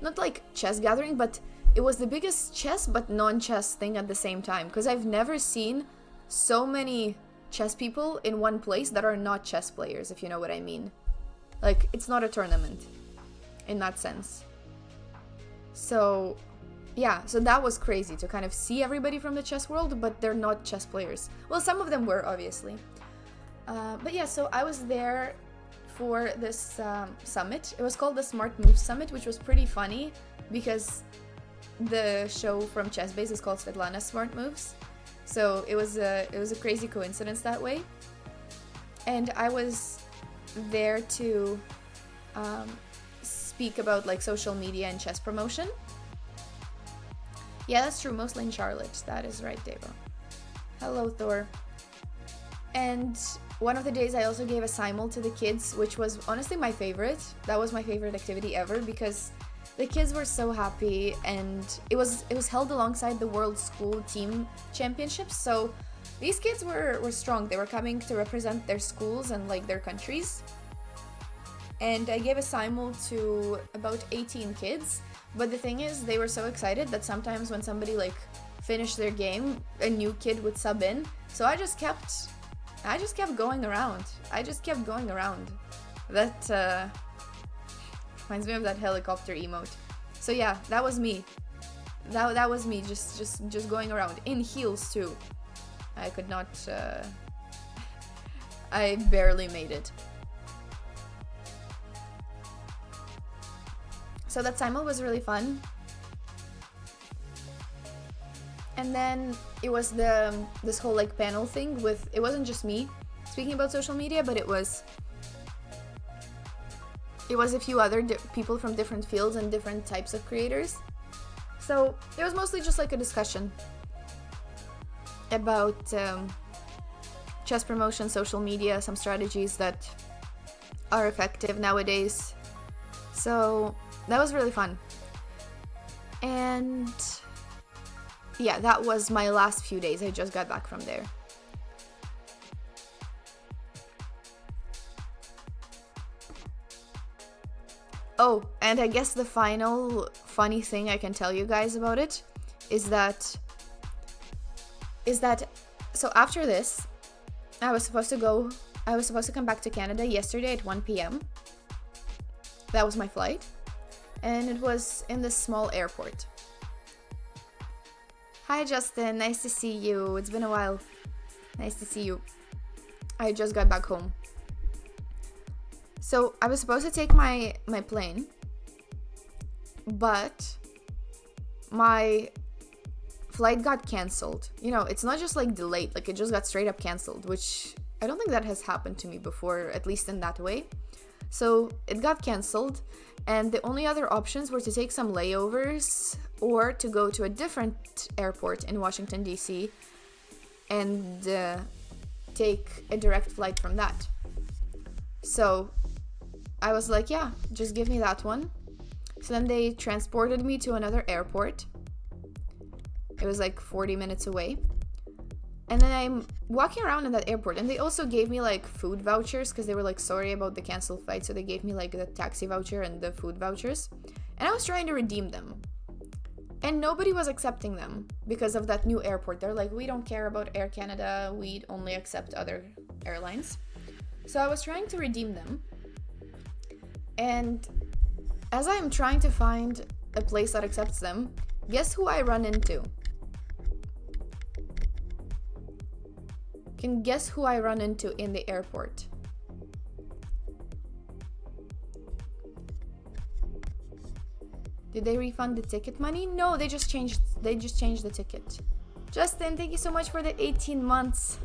not like chess gathering, but it was the biggest chess but non-chess thing at the same time, because I've never seen so many chess people in one place that are not chess players, if you know what I mean. Like, it's not a tournament in that sense. So yeah, so that was crazy to kind of see everybody from the chess world, but they're not chess players. Well, some of them were, obviously. But yeah, so I was there for this summit. It was called the Smart Moves Summit, which was pretty funny because the show from Chess Base is called Svetlana's Smart Moves. So it was a crazy coincidence that way. And I was there to speak about like social media and chess promotion. Yeah, that's true, mostly in Charlotte. That is right, Devo. Hello, Thor. And one of the days I also gave a simul to the kids, which was honestly my favorite. That was my favorite activity ever because The kids were so happy, and it was held alongside the World School Team Championships. So these kids were strong. They were coming to represent their schools and like their countries. And I gave a simul to about 18 kids. But the thing is, they were so excited that sometimes when somebody like finished their game, a new kid would sub in. So I just kept going around. That reminds me of that helicopter emote. So yeah, that was me. That was me just going around in heels too. I could not. I barely made it. So that simul was really fun. And then it was this whole like panel thing with, it wasn't just me speaking about social media, but it was a few other people from different fields and different types of creators. So it was mostly just like a discussion about chess promotion, social media, some strategies that are effective nowadays. So that was really fun. And yeah, that was my last few days. I just got back from there. Oh, and I guess the final funny thing I can tell you guys about it is that so after this, I was supposed to come back to Canada yesterday at 1 p.m. That was my flight, and it was in this small airport. Hi Justin, nice to see you. It's been a while. Nice to see you. I just got back home. So I was supposed to take my plane, but my flight got cancelled. You know, it's not just like delayed, like it just got straight up cancelled, which I don't think that has happened to me before, at least in that way. So it got cancelled, and the only other options were to take some layovers or to go to a different airport in Washington, D.C. and take a direct flight from that. So I was like, yeah, just give me that one. So then they transported me to another airport. It was like 40 minutes away. And then I'm walking around in that airport, and they also gave me like food vouchers because they were like sorry about the canceled flight. So they gave me like the taxi voucher and the food vouchers. And I was trying to redeem them. And nobody was accepting them because of that new airport. They're like, we don't care about Air Canada. We only accept other airlines. So I was trying to redeem them. And as I'm trying to find a place that accepts them, guess who I run into? Can guess who I run into in the airport? Did they refund the ticket money? No, they just changed the ticket. Justin, thank you so much for the 18 months.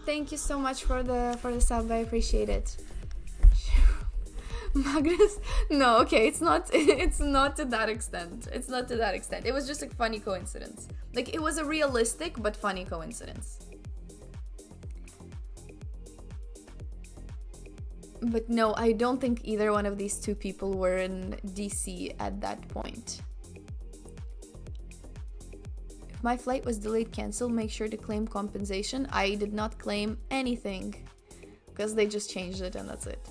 Thank you so much for the sub. I appreciate it. Magnus? No, okay, it's not to that extent. It's not to that extent. It was just a funny coincidence. Like, it was a realistic but funny coincidence. But no, I don't think either one of these two people were in DC at that point. If my flight was delayed, cancelled, make sure to claim compensation. I did not claim anything because they just changed it and that's it.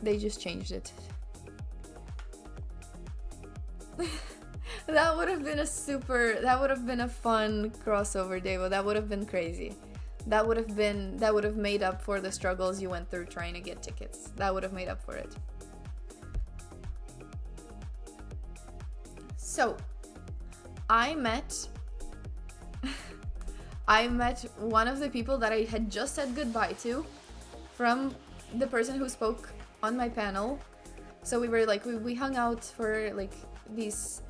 They just changed it. That would have been a fun crossover, Devo. That would have been crazy. That would have made up for the struggles you went through trying to get tickets. That would have made up for it. So, I met one of the people that I had just said goodbye to from the person who spoke on my panel. So we were like, we hung out for like these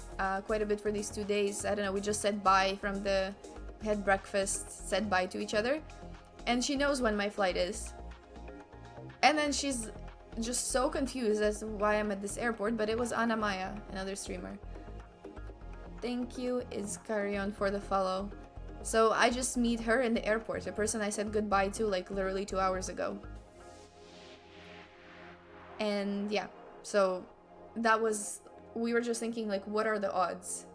quite a bit for these 2 days. I don't know, we just said bye had breakfast, said bye to each other, and she knows when my flight is. And then she's just so confused as to why I'm at this airport, but it was Anna Maya, another streamer. Thank you, Iskarion, for the follow. So I just meet her in the airport, the person I said goodbye to like literally 2 hours ago. And yeah, so that was, we were just thinking like, what are the odds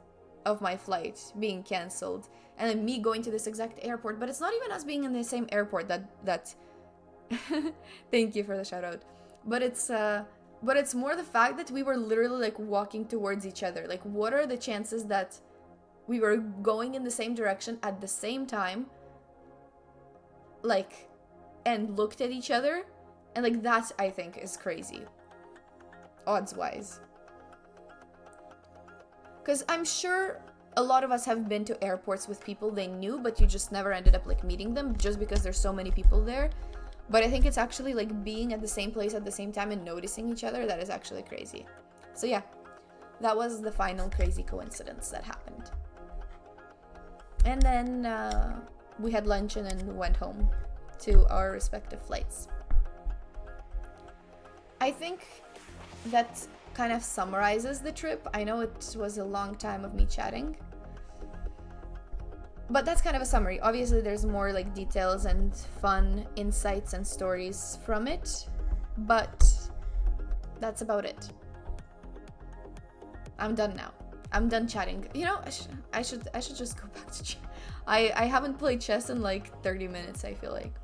of my flight being canceled and then me going to this exact airport? But it's not even us being in the same airport that thank you for the shout out. But it's more the fact that we were literally like walking towards each other. Like, what are the chances that we were going in the same direction at the same time, like, and looked at each other? And like, that I think is crazy, odds wise. Because I'm sure a lot of us have been to airports with people they knew, but you just never ended up like meeting them just because there's so many people there. But I think it's actually like being at the same place at the same time and noticing each other that is actually crazy. So yeah, that was the final crazy coincidence that happened. And then we had lunch and then went home to our respective flights. I think that kind of summarizes the trip. I know it was a long time of me chatting, but that's kind of a summary. Obviously there's more like details and fun insights and stories from it, but that's about it. I'm done now. I'm done chatting. You know, I should just go back to chat. I haven't played chess in like 30 minutes, I feel like.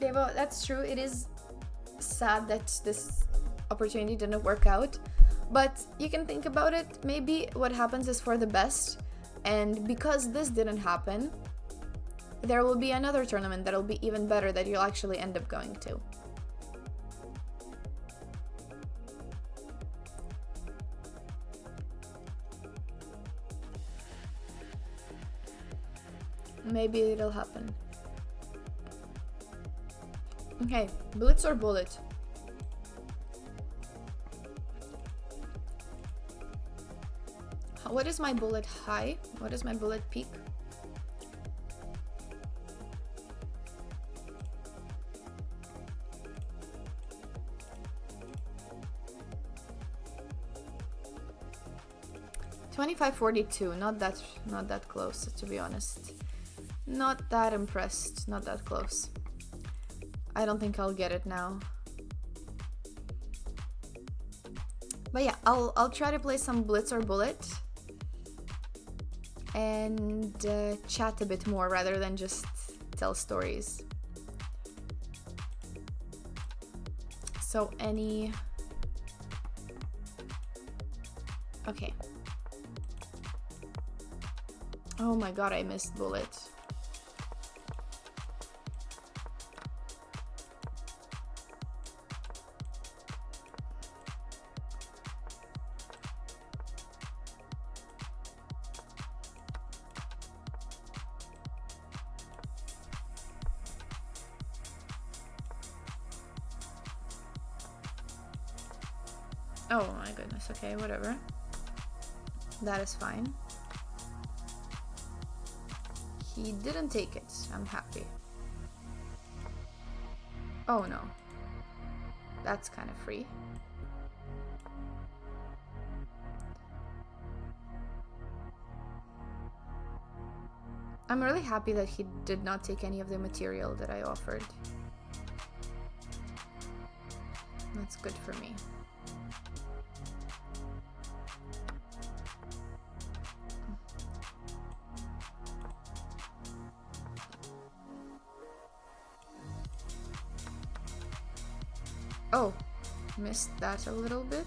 Devo, that's true. It is sad that this opportunity didn't work out, but you can think about it. Maybe what happens is for the best, and because this didn't happen, there will be another tournament that'll be even better that you'll actually end up going to. Maybe it'll happen. Okay, blitz or bullet? What is my bullet high? What is my bullet peak? $25.42. Not that close, to be honest. Not that impressed. Not that close. I don't think I'll get it now. But yeah, I'll try to play some blitz or bullet and chat a bit more rather than just tell stories. So okay. Oh my god, I missed bullet. Oh my goodness, okay, whatever. That is fine. He didn't take it, I'm happy. Oh no. That's kind of free. I'm really happy that he did not take any of the material that I offered. That's good for me. Oh, missed that a little bit.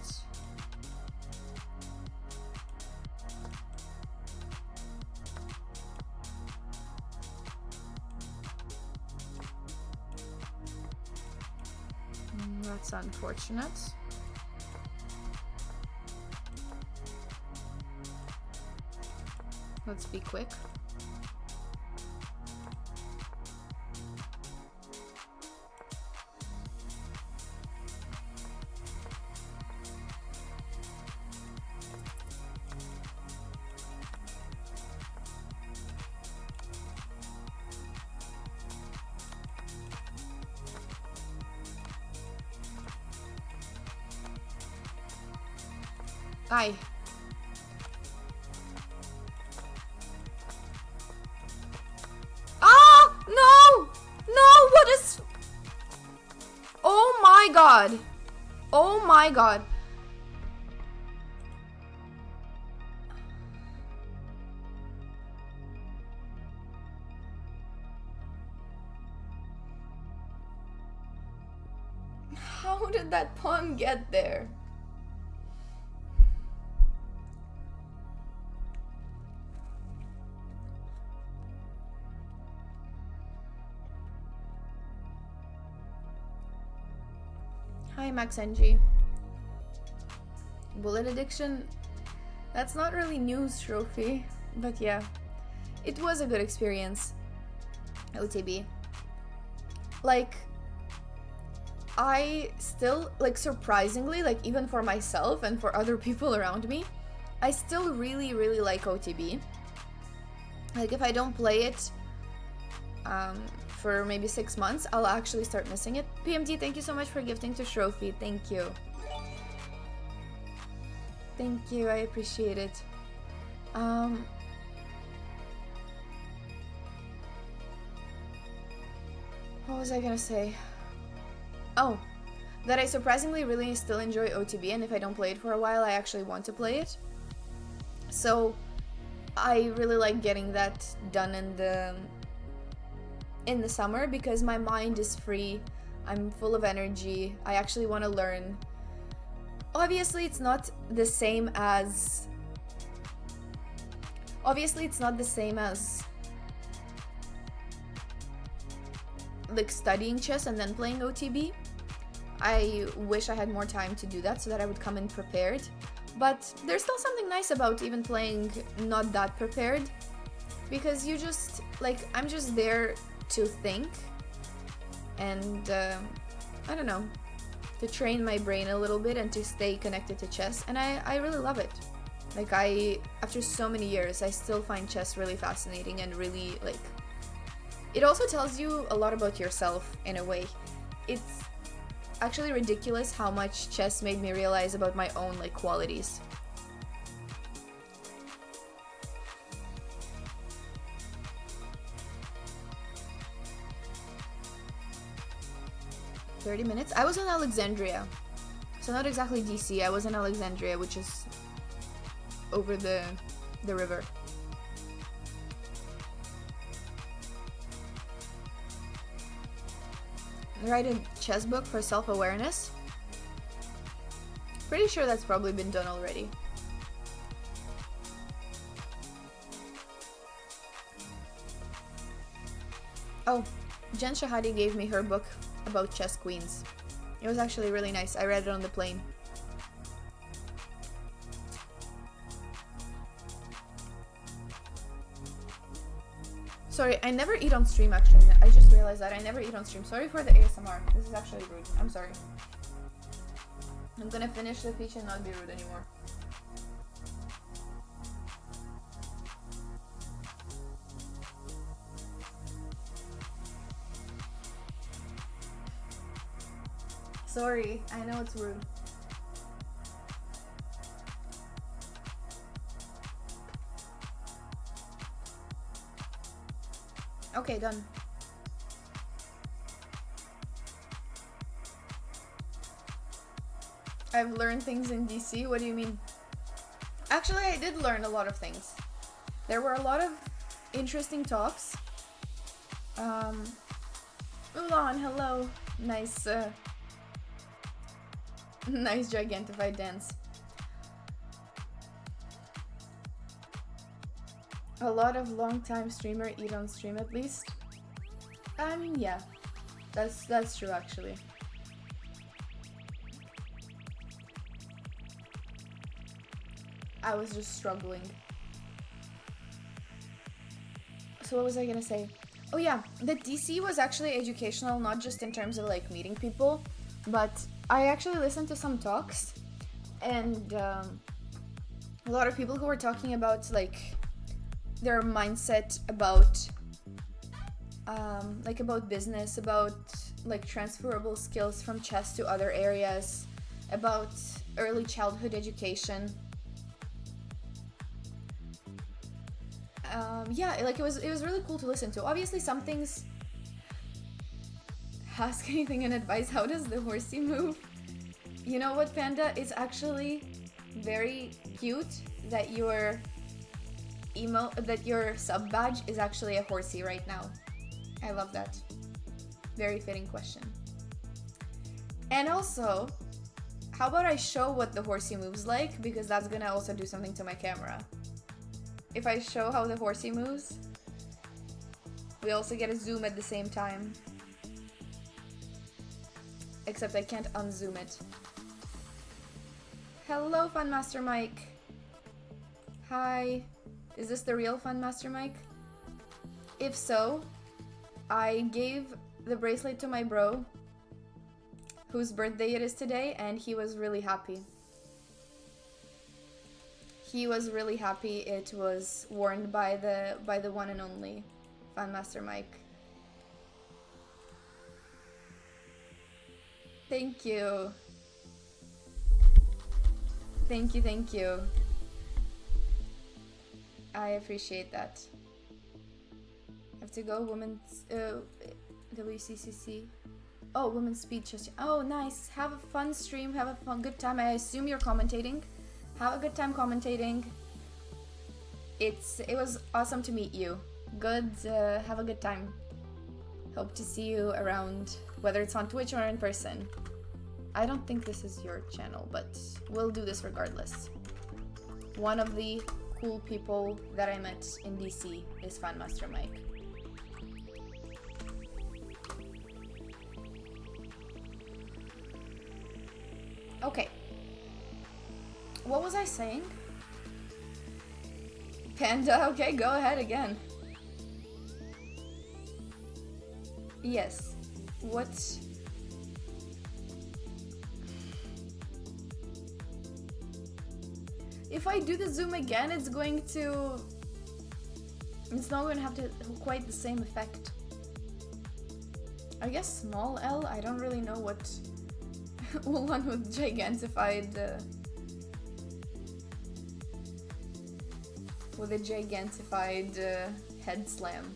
That's unfortunate. Let's be quick. Aye. Ah! No! No! What is... Oh my god! Oh my god! How did that pawn get there? Hi, Max NG. Bullet addiction? That's not really news, Trophy. But yeah, it was a good experience. OTB. Like, I still, like, surprisingly, like, even for myself and for other people around me, I still really, really like OTB. Like, if I don't play it for maybe 6 months, I'll actually start missing it. PMD, thank you so much for gifting to Trophy. Thank you. Thank you, I appreciate it. What was I gonna say? Oh, that I surprisingly really still enjoy OTB, and if I don't play it for a while, I actually want to play it. So I really like getting that done in the summer because my mind is free. I'm full of energy. I actually want to learn. Obviously, it's not the same as like studying chess and then playing OTB. I wish I had more time to do that so that I would come in prepared. But there's still something nice about even playing not that prepared. Because you just, like, I'm just there to think. And, I don't know, to train my brain a little bit and to stay connected to chess. And I really love it. Like, after so many years, I still find chess really fascinating and really, like, it also tells you a lot about yourself in a way. It's actually ridiculous how much chess made me realize about my own, like, qualities. $30 minutes? I was in Alexandria. So not exactly DC, I was in Alexandria, which is over the river. Write a chess book for self-awareness? Pretty sure that's probably been done already. Oh, Jen Shahadi gave me her book about chess queens. It was actually really nice. I read it on the plane. Sorry, I never eat on stream actually. I just realized that I never eat on stream. Sorry for the ASMR. This is actually rude. I'm sorry. I'm gonna finish the peach and not be rude anymore. Sorry, I know it's rude. Okay, done. I've learned things in DC? What do you mean? Actually, I did learn a lot of things. There were a lot of interesting talks. Ulan, hello. Nice, nice gigantified dance. A lot of long-time streamer eat on stream at least. I mean, yeah, that's true actually. I was just struggling. So what was I gonna say? Oh yeah, the DC was actually educational, not just in terms of like meeting people, but I actually listened to some talks and a lot of people who were talking about like their mindset about about business, about like transferable skills from chess to other areas, about early childhood education. yeah, like it was really cool to listen to. Obviously, some things. Ask anything in advice. How does the horsey move? You know what, Panda? It's actually very cute that your sub badge is actually a horsey right now. I love that. Very fitting question. And also, how about I show what the horsey moves like, because that's gonna also do something to my camera. If I show how the horsey moves, we also get a zoom at the same time. Except I can't unzoom it. Hello, Fun Master Mike. Hi. Is this the real Fun Master Mike? If so, I gave the bracelet to my bro, whose birthday it is today, and he was really happy. He was really happy it was worn by the one and only Fun Master Mike. Thank you. Thank you, thank you. I appreciate that. Have to go, women's WCCC. Oh, women's speech. Oh, nice. Have a fun stream. Have a fun, good time. I assume you're commentating. Have a good time commentating. It was awesome to meet you. Good. Have a good time. Hope to see you around, whether it's on Twitch or in person. I don't think this is your channel, but we'll do this regardless. One of the cool people that I met in DC is Fan Master Mike. Okay. What was I saying? Panda, okay, go ahead again. Yes. What? If I do the zoom again, it's not going to have quite the same effect. I guess small L, I don't really know what one with gigantified with a gigantified head slam.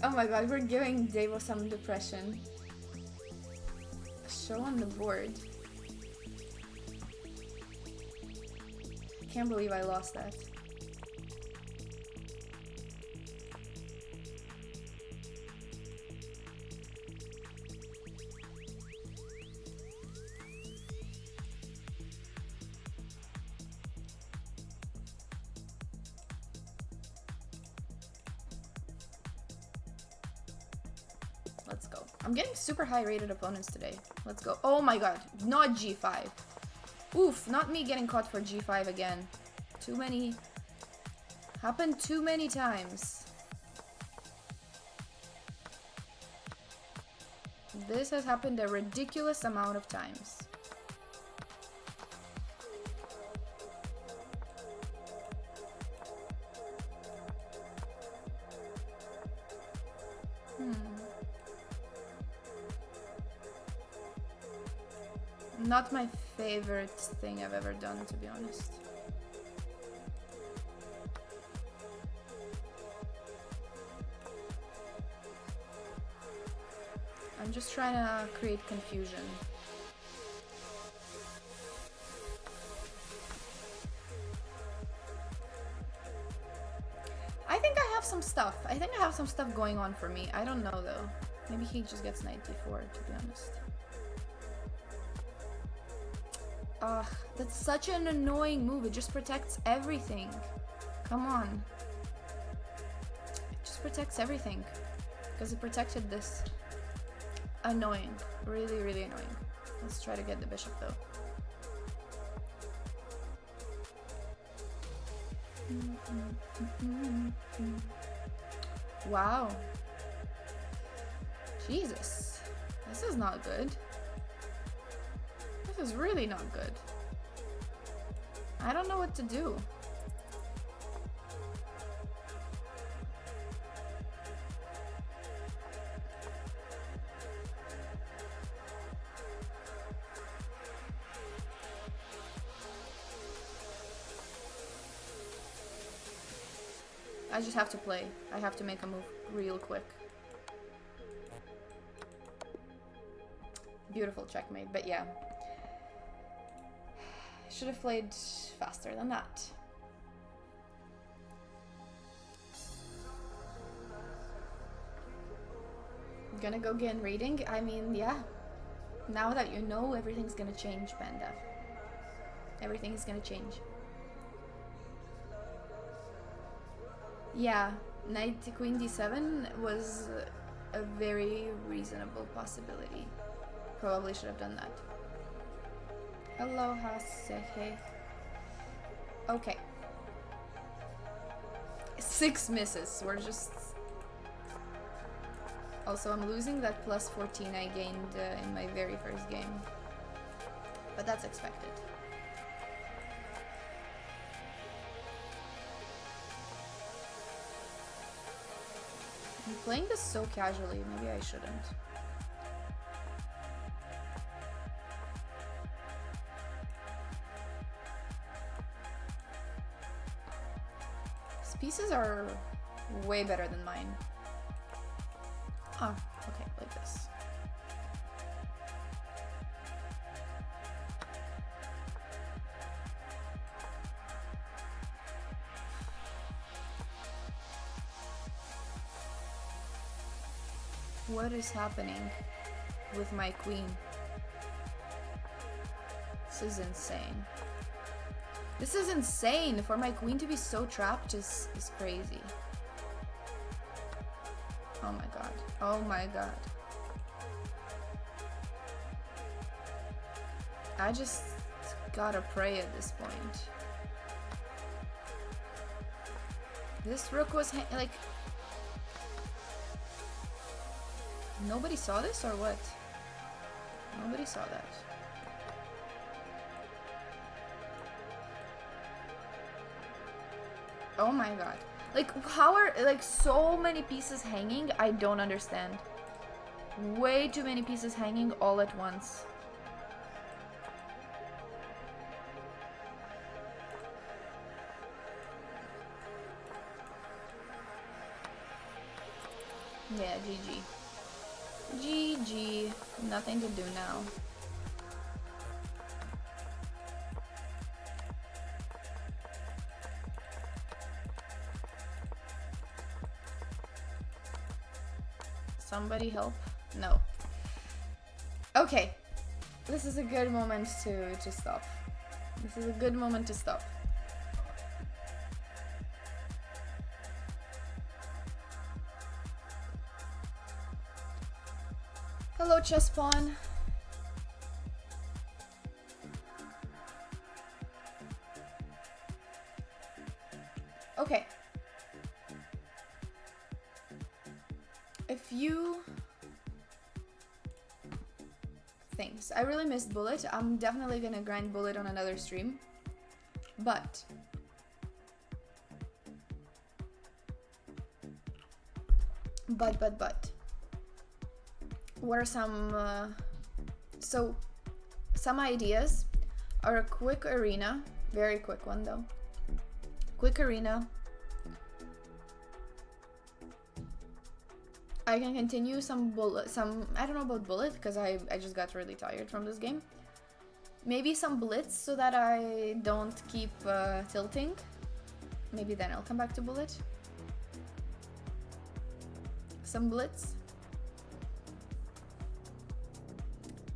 Oh my god, we're giving Devo some depression. Show on the board. Can't believe I lost that. Let's go. I'm getting super high rated opponents today. Let's go. Oh my god, not G5. Oof, not me getting caught for G5 again. Too many. Happened too many times. This has happened a ridiculous amount of times. Not my favorite thing I've ever done, to be honest. I'm just trying to create confusion. I think I have some stuff. I think I have some stuff going on for me. I don't know though. Maybe he just gets 94, to be honest. Ugh, that's such an annoying move. It just protects everything. Come on. It just protects everything. Because it protected this. Annoying. Really, really annoying. Let's try to get the bishop though. Wow. Jesus. This is not good. This is really not good. I don't know what to do. I just have to play. I have to make a move real quick. Beautiful checkmate, but yeah. Should have played faster than that. Gonna go get rating? I mean, yeah. Now that you know, everything's gonna change, Panda. Everything is gonna change. Yeah, knight queen d7 was a very reasonable possibility. Probably should have done that. Hello, Hasehe. Okay. 6 misses. We're just... Also, I'm losing that plus 14 I gained in my very first game. But that's expected. I'm playing this so casually, maybe I shouldn't. These pieces are way better than mine. Ah, okay, like this. What is happening with my queen? This is insane. This is insane! For my queen to be so trapped is crazy. Oh my god. Oh my god. I just gotta pray at this point. This rook was like... Nobody saw this or what? Nobody saw that. Oh my god. Like, how are, like, so many pieces hanging? I don't understand. Way too many pieces hanging all at once. Yeah, GG. GG. Nothing to do now. Somebody help? No. Okay. This is a good moment to stop. This is a good moment to stop. Hello, chess pawn. Okay. A few things. I really missed Bullet. I'm definitely gonna grind Bullet on another stream. But what are some so some ideas are a quick arena, very quick one though. Quick arena. I can continue some bullet, I don't know about Bullet because I just got really tired from this game. Maybe some Blitz so that I don't keep tilting. Maybe then I'll come back to Bullet. Some Blitz.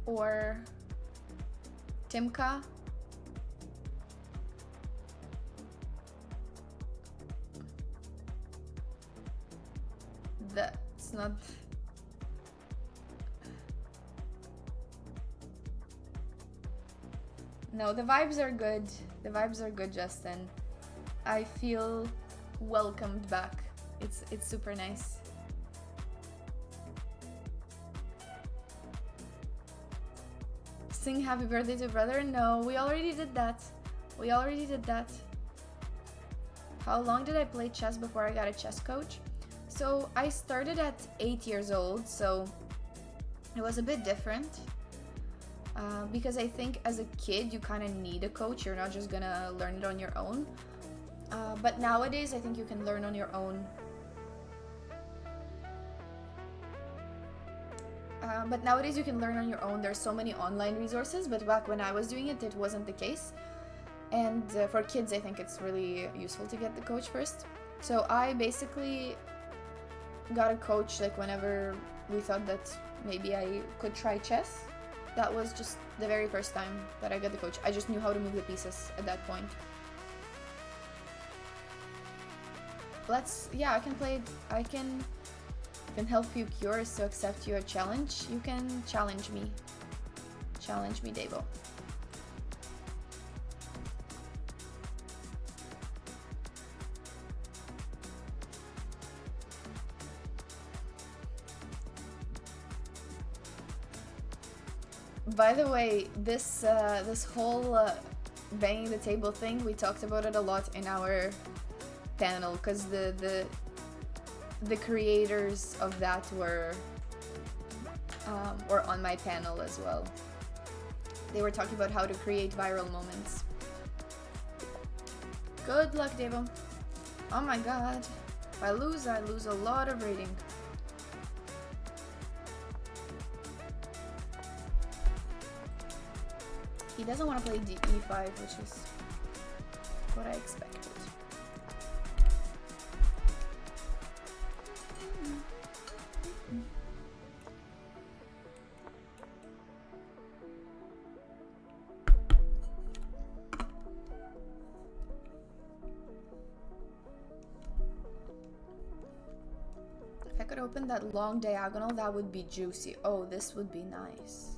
Or Timka. That's not... No, the vibes are good. The vibes are good, Justin. I feel welcomed back. It's super nice. Sing happy birthday to brother? No, we already did that. We already did that. How long did I play chess before I got a chess coach? So I started at 8 years old, so it was a bit different. Because I think as a kid you kind of need a coach. You're not just gonna learn it on your own. But nowadays, I think you can learn on your own. There's so many online resources, but back when I was doing it, it wasn't the case. And for kids, I think it's really useful to get the coach first. So I basically got a coach like whenever we thought that maybe I could try chess. That was just the very first time that I got the coach. I just knew how to move the pieces at that point. I can play, I can help you curious to accept your challenge. You can challenge me. Challenge me, Davo. By the way, this whole banging the table thing, we talked about it a lot in our panel, because the creators of that were on my panel as well. They were talking about how to create viral moments. Good luck, Devo. Oh my god. If I lose a lot of rating. He doesn't want to play e5, which is what I expected. If I could open that long diagonal, that would be juicy. Oh, this would be nice.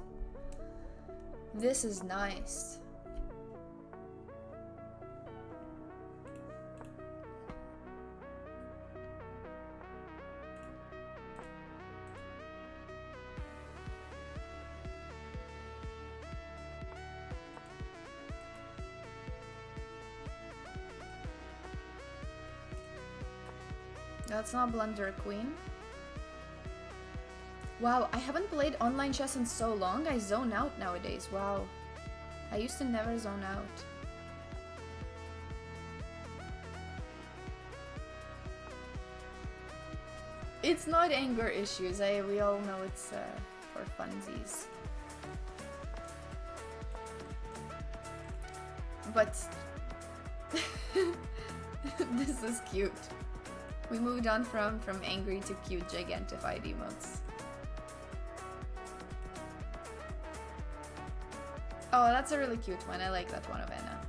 This is nice. Let's not blunder a queen. Wow, I haven't played online chess in so long, I zone out nowadays. Wow. I used to never zone out. It's not anger issues, we all know it's for funsies. But this is cute. We moved on from angry to cute gigantified emotes. Oh, that's a really cute one. I like that one of Anna.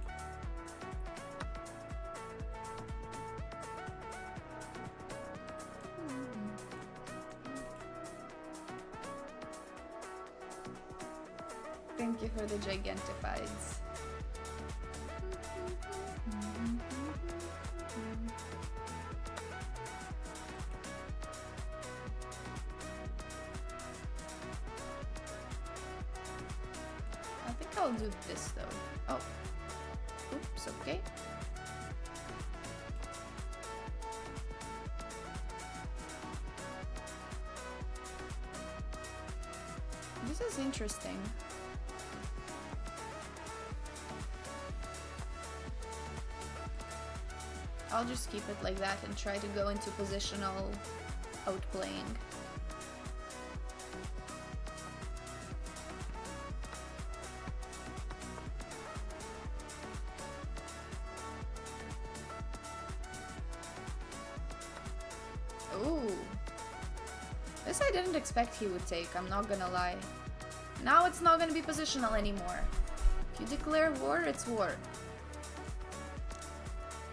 Thank you for the gigantifieds. I'll do this though. Oh. Oops, okay. This is interesting. I'll just keep it like that and try to go into positional outplaying. Ooh. This I didn't expect he would take, I'm not gonna lie. Now it's not gonna be positional anymore. If you declare war, it's war.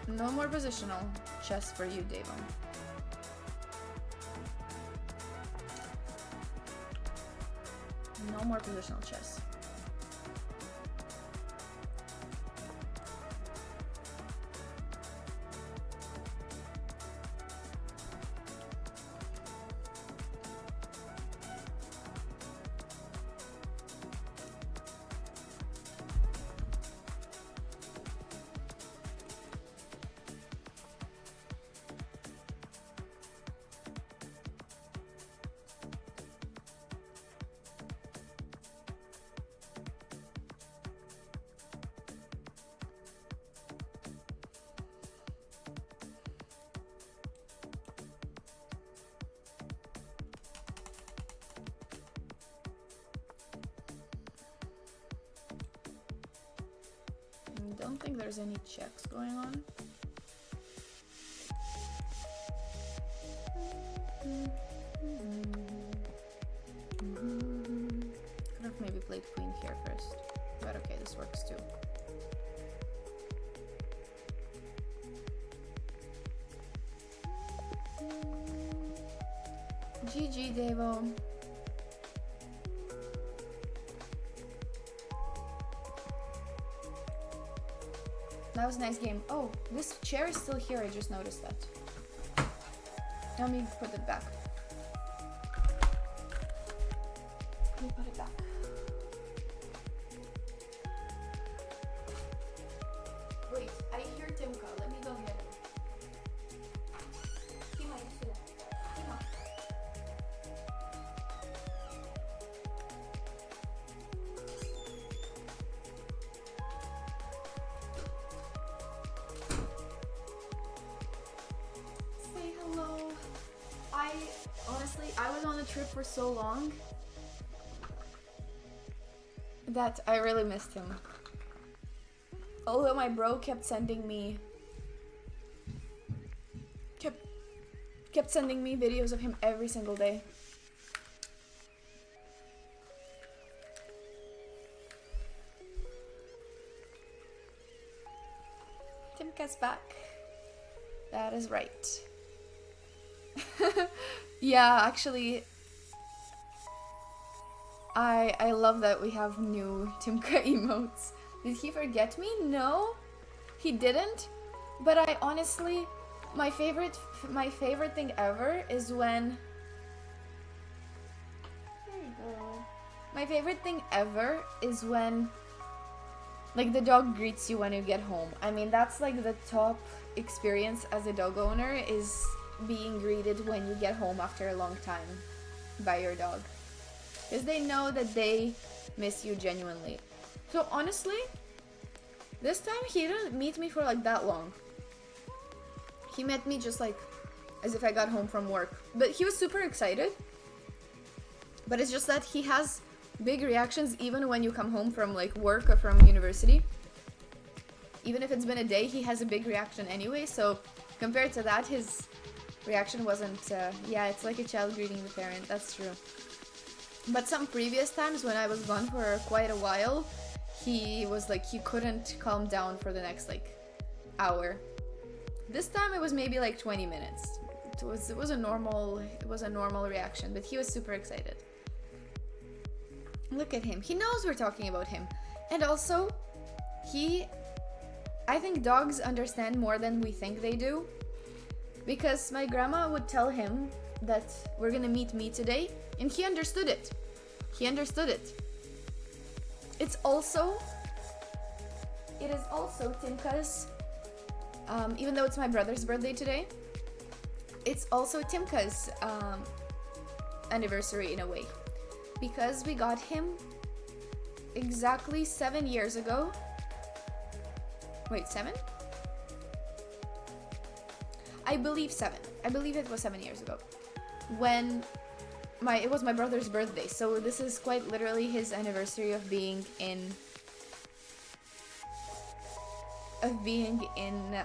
No more positional chess for you, Devon. No more positional chess. don't think there's any checks going on. Could have maybe played queen here first, but okay, this works too. GG, Devo. That was a nice game. Oh, this chair is still here. I just noticed that. Let me put it back. Let me put it back. Wait, I hear Timka. Let me go get him. Tima, you see that? Tima. Say hello. Honestly, I was on the trip for so long that I really missed him. Although my bro kept sending me videos of him every single day. Timka's back. That is right. Yeah, actually, I love that we have new Timka emotes. Did he forget me? No, he didn't. But I honestly, my favorite thing ever is when. There you go. My favorite thing ever is when, like, the dog greets you when you get home. I mean, that's like the top experience as a dog owner, is being greeted when you get home after a long time by your dog, because they know that they miss you genuinely. So honestly, this time he didn't meet me for like that long. He met me just like as if I got home from work, but he was super excited. But it's just that he has big reactions even when you come home from like work or from university. Even if it's been a day, he has a big reaction anyway. So compared to that, his reaction wasn't, yeah, it's like a child greeting the parent, that's true. But some previous times when I was gone for quite a while, he was like, he couldn't calm down for the next like hour. This time it was maybe like 20 minutes. It was a normal reaction, but he was super excited. Look at him, he knows we're talking about him. And also, I think dogs understand more than we think they do. Because my grandma would tell him that we're gonna meet me today, and he understood it. He understood it. It is also Timka's, even though it's my brother's birthday today, it's also Timka's anniversary in a way. Because we got him exactly 7 years ago. Wait, 7? I believe 7. I believe it was 7 years ago. When it was my brother's birthday, so this is quite literally his anniversary of being in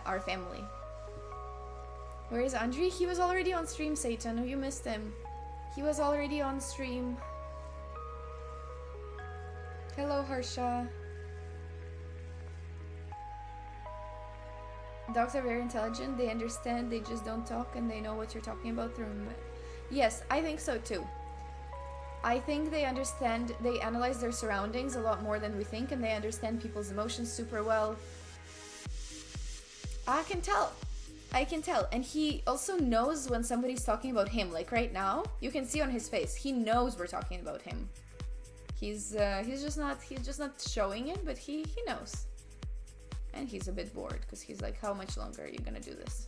our family. Where is Andri? He was already on stream, Satan. You missed him. He was already on stream. Hello, Harsha. Dogs are very intelligent, they understand, they just don't talk, and they know what you're talking about through. Yes, I think so too. I think they understand, they analyze their surroundings a lot more than we think, and they understand people's emotions super well. I can tell. And he also knows when somebody's talking about him. Like right now, you can see on his face, he knows we're talking about him. He's just not showing it, but he knows. And he's a bit bored because he's like, how much longer are you gonna do this?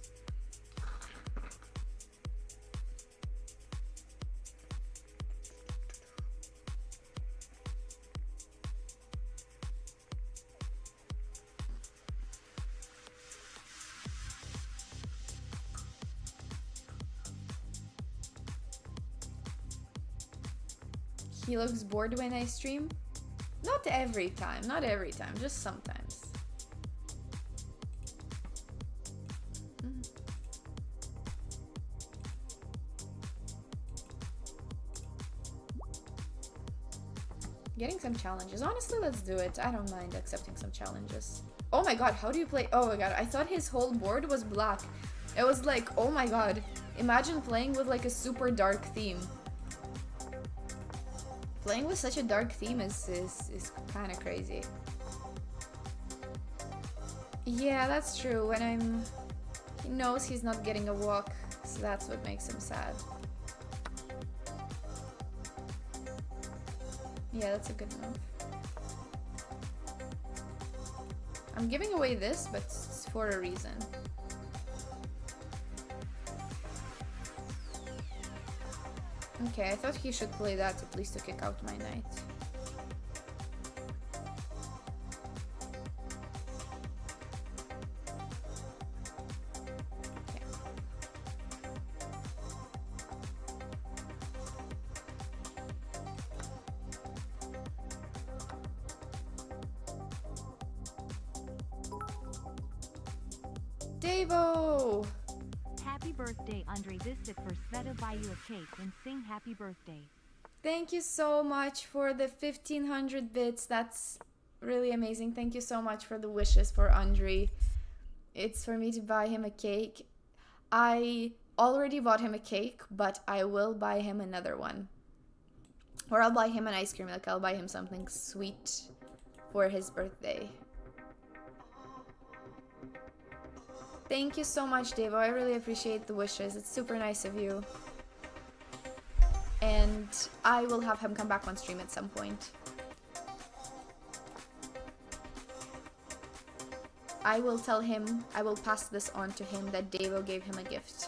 He looks bored when I stream. Not every time, just sometimes. Getting some challenges. Honestly, let's do it. I don't mind accepting some challenges. Oh my god, how do you play? Oh my god, I thought his whole board was black. It was like, oh my god. Imagine playing with like a super dark theme. Playing with such a dark theme is kind of crazy. Yeah, that's true. When he knows he's not getting a walk, so that's what makes him sad. Yeah, that's a good move. I'm giving away this, but it's for a reason. Okay, I thought he should play that at least to kick out my knight. Davo! Happy birthday, Andre. Visit for Sveta, buy you a cake and sing happy birthday. Thank you so much for the 1500 bits. That's really amazing. Thank you so much for the wishes for Andre. It's for me to buy him a cake. I already bought him a cake, but I will buy him another one. Or I'll buy him an ice cream. Like, I'll buy him something sweet for his birthday. Thank you so much, Devo. I really appreciate the wishes. It's super nice of you. And I will have him come back on stream at some point. I will tell him, I will pass this on to him that Devo gave him a gift.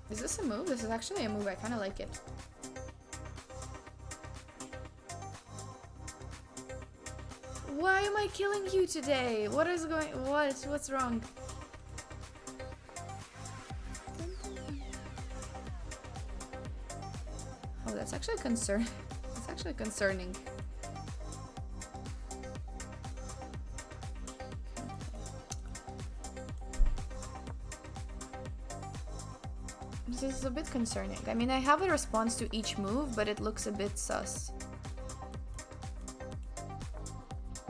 Is this a move? This is actually a move. I kind of like it. Why am I killing you today? What is going... What's wrong? Oh, that's actually That's actually concerning. This is a bit concerning. I mean, I have a response to each move, but it looks a bit sus.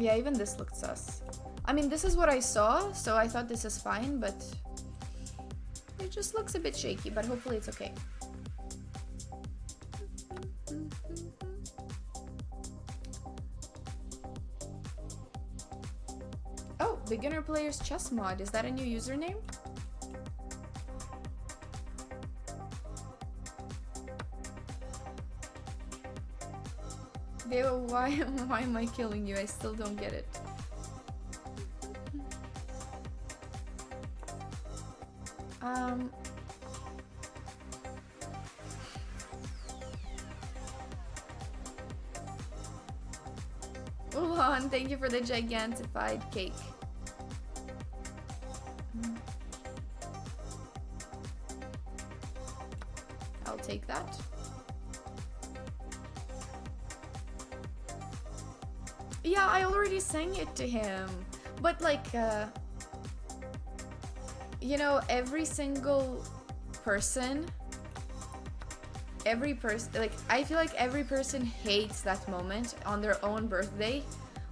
Yeah, even this looked sus. I mean, this is what I saw, so I thought this is fine, but it just looks a bit shaky, but hopefully it's okay. Oh, beginner players chess mod. Is that a new username? Deo, why am I killing you? I still don't get it. Ulan, thank you for the gigantified cake. I'll take that. Yeah, I already sang it to him, but like, you know, every single person, like, I feel like every person hates that moment on their own birthday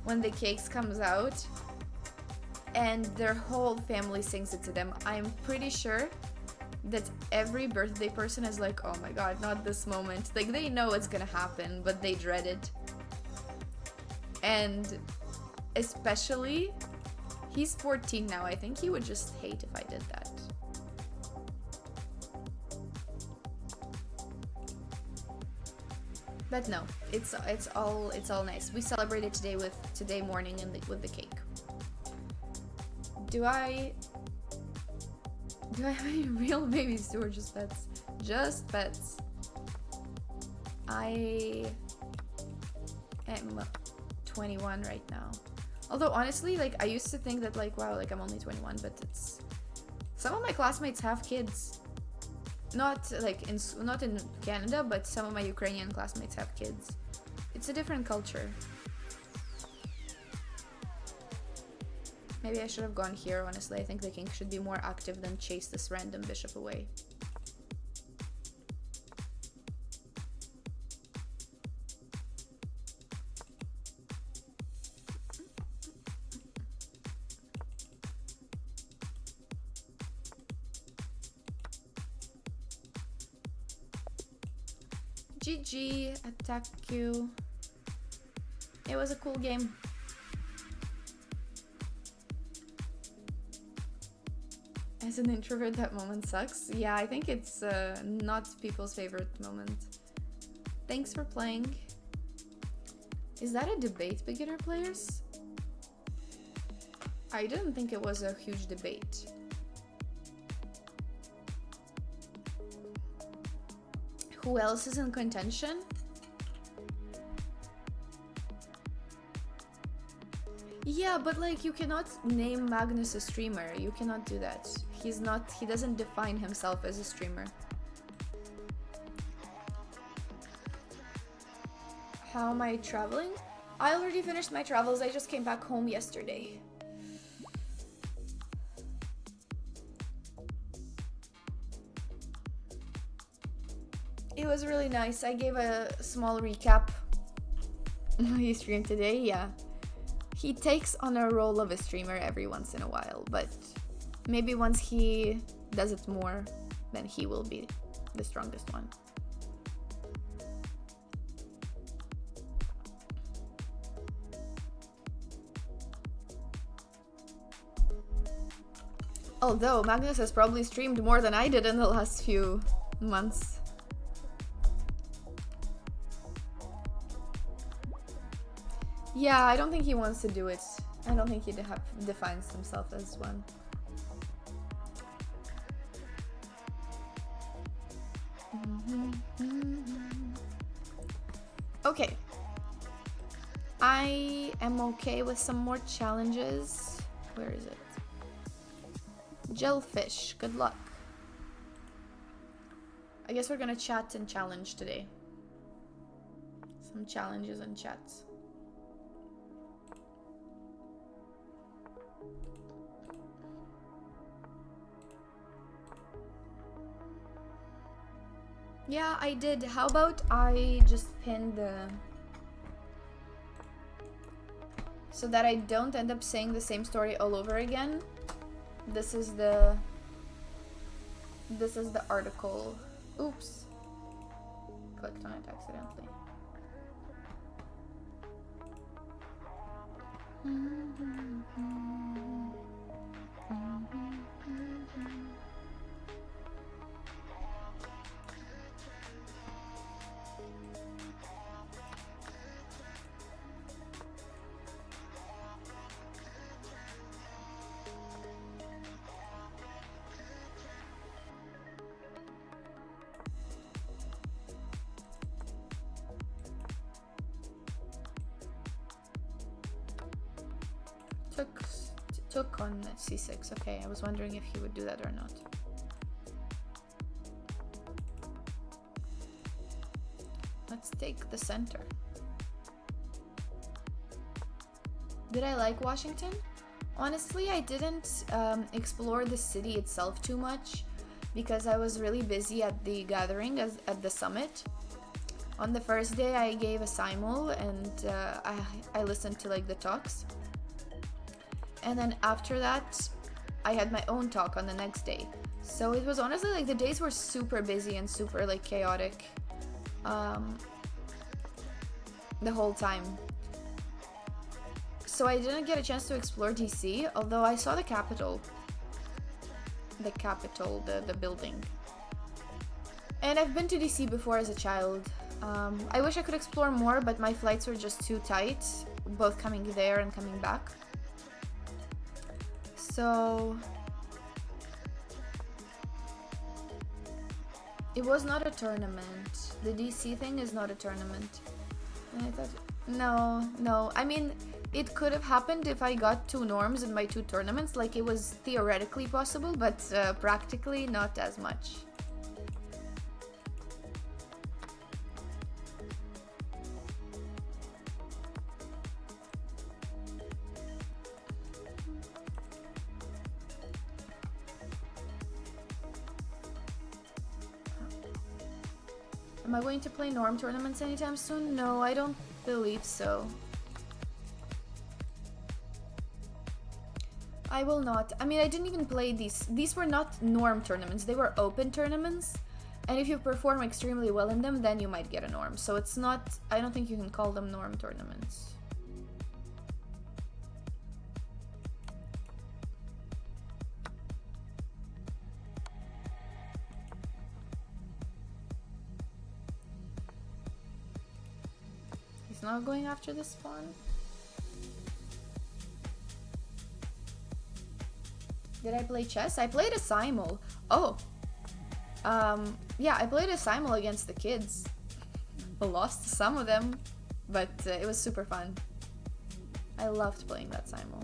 when the cakes comes out and their whole family sings it to them. I'm pretty sure that every birthday person is like, oh my god, not this moment. Like, they know it's gonna happen, but they dread it. And especially, he's 14 now. I think he would just hate if I did that. But no, it's all nice. We celebrated today morning with the cake. Do I have any real babies too, or just pets? Just pets. I am 21 right now. Although honestly, like, I used to think that, like, wow, like, I'm only 21, but it's... Some of my classmates have kids. Not in Canada, but some of my Ukrainian classmates have kids. It's a different culture. Maybe I should have gone here, honestly. I think the king should be more active than chase this random bishop away. GG, attack you. It was a cool game. As an introvert, that moment sucks. Yeah, I think it's not people's favorite moment. Thanks for playing. Is that a debate, beginner players? I didn't think it was a huge debate. Who else is in contention? Yeah, but like you cannot name Magnus a streamer. You cannot do that. He doesn't define himself as a streamer. How am I traveling? I already finished my travels. I just came back home yesterday. It was really nice. I gave a small recap. He streamed today, yeah. He takes on a role of a streamer every once in a while, but maybe once he does it more, then he will be the strongest one. Although Magnus has probably streamed more than I did in the last few months. Yeah, I don't think he wants to do it. I don't think he defines himself as one. Okay. I am okay with some more challenges. Where is it? Jellyfish, good luck. I guess we're gonna chat and challenge today. Some challenges and chats. Yeah, I did. How about I just pin the... so that I don't end up saying the same story all over again. This is the article. Oops. Clicked on it accidentally. Took on c6. Okay, I was wondering if he would do that or not. Let's take the center. Did I like Washington? Honestly, I didn't explore the city itself too much because I was really busy at the gathering at the summit. On the first day, I gave a simul and I listened to like the talks. And then after that, I had my own talk on the next day. So it was honestly like the days were super busy and super like chaotic the whole time. So I didn't get a chance to explore DC, although I saw the Capitol. The building. And I've been to DC before as a child. I wish I could explore more, but my flights were just too tight, both coming there and coming back. So it was not a tournament. The DC thing is not a tournament. And I thought, no. I mean, it could have happened if I got 2 norms in my 2 tournaments. Like, it was theoretically possible, but practically not as much. Am I going to play norm tournaments anytime soon? No, I don't believe so. I will not. I mean, I didn't even play these. These were not norm tournaments. They were open tournaments. And if you perform extremely well in them, then you might get a norm. So it's not, I don't think you can call them norm tournaments. He's not going after this spawn. Did I play chess? I played a simul. Oh. Yeah, I played a simul against the kids. I lost some of them, but it was super fun. I loved playing that simul.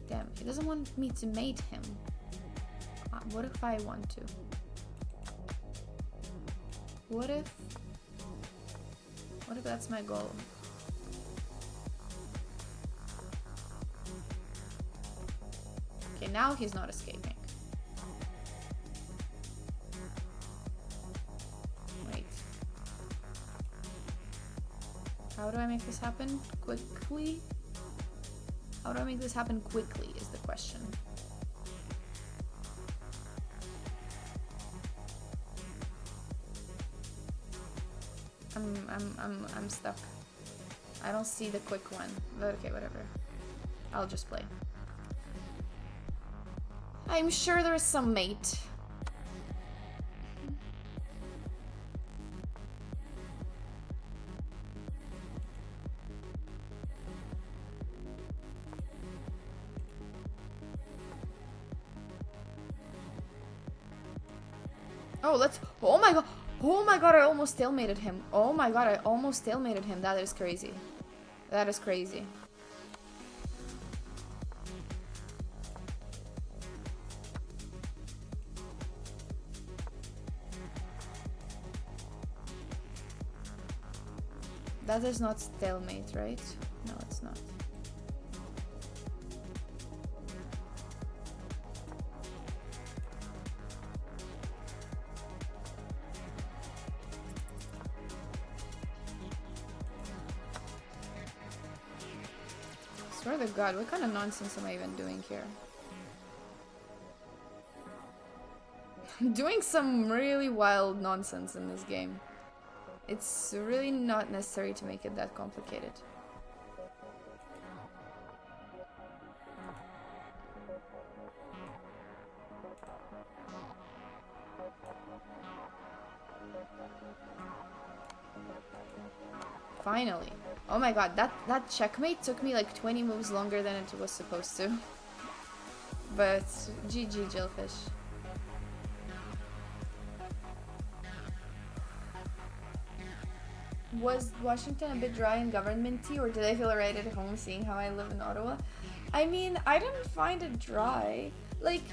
Damn, he doesn't want me to mate him. What if I want to? What if that's my goal? Okay, now he's not escaping. Wait. How do I make this happen quickly? How do I make this happen quickly is the question. I'm stuck. I don't see the quick one, but okay, whatever. I'll just play. I'm sure there's some mate. Oh, let's. Oh my god. Oh my god, I almost stalemated him. Oh my god, I almost stalemated him. That is crazy. That is crazy. That is not stalemate, right? No, it's not. I swear to God, what kind of nonsense am I even doing here? I'm doing some really wild nonsense in this game. It's really not necessary to make it that complicated. Finally. Oh my god, that checkmate took me like 20 moves longer than it was supposed to. But GG, Jillfish. Was Washington a bit dry and government-y, or did I feel right at home seeing how I live in Ottawa? I mean, I didn't find it dry. Like,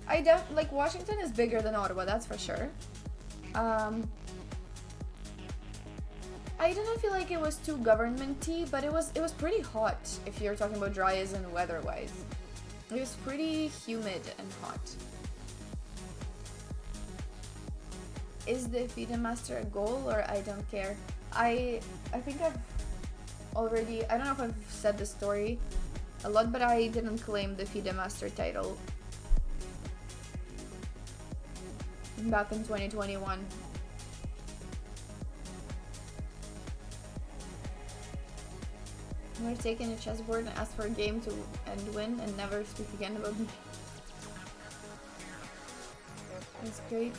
like Washington is bigger than Ottawa, that's for sure. I didn't feel like it was too government-y, but it was pretty hot if you're talking about dry as in weather-wise. It was pretty humid and hot. Is the FIDE Master a goal, or I don't care? I think I've already, I don't know if I've said the story a lot, but I didn't claim the FIDE Master title back in 2021. We're taking a chessboard and ask for a game to and win and never speak again about me. It's great.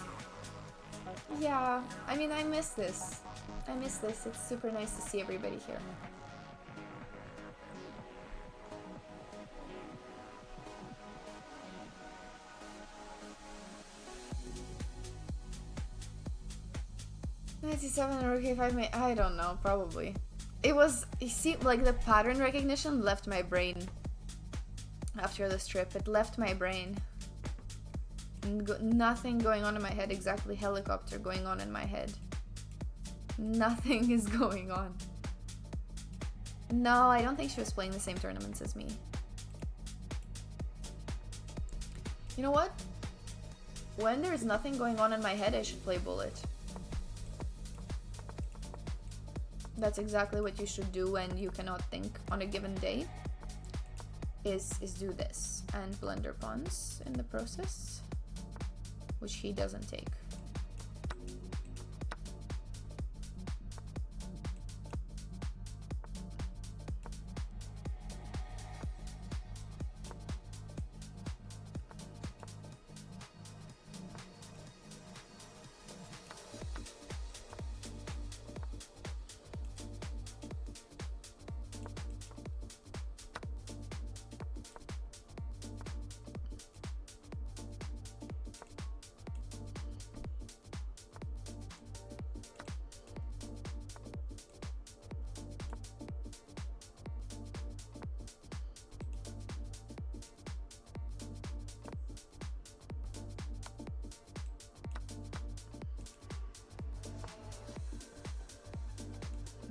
Yeah, I mean, I miss this. I miss this. It's super nice to see everybody here. $97 or K5 I don't know, probably. It was, you see, like the pattern recognition left my brain after this trip. It left my brain. Nothing going on in my head, exactly helicopter going on in my head. Nothing is going on. No, I don't think she was playing the same tournaments as me. You know what? When there's nothing going on in my head, I should play Bullet. That's exactly what you should do when you cannot think on a given day. Is do this and blunder pawns in the process. which he doesn't take.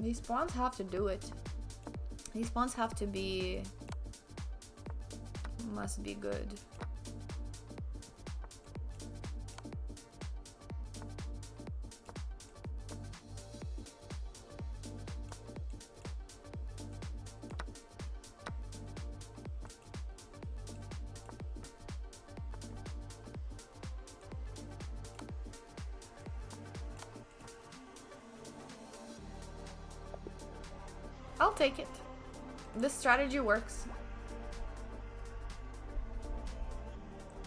These pawns have to do it. These pawns have to be... must be good. I'll take it. This strategy works.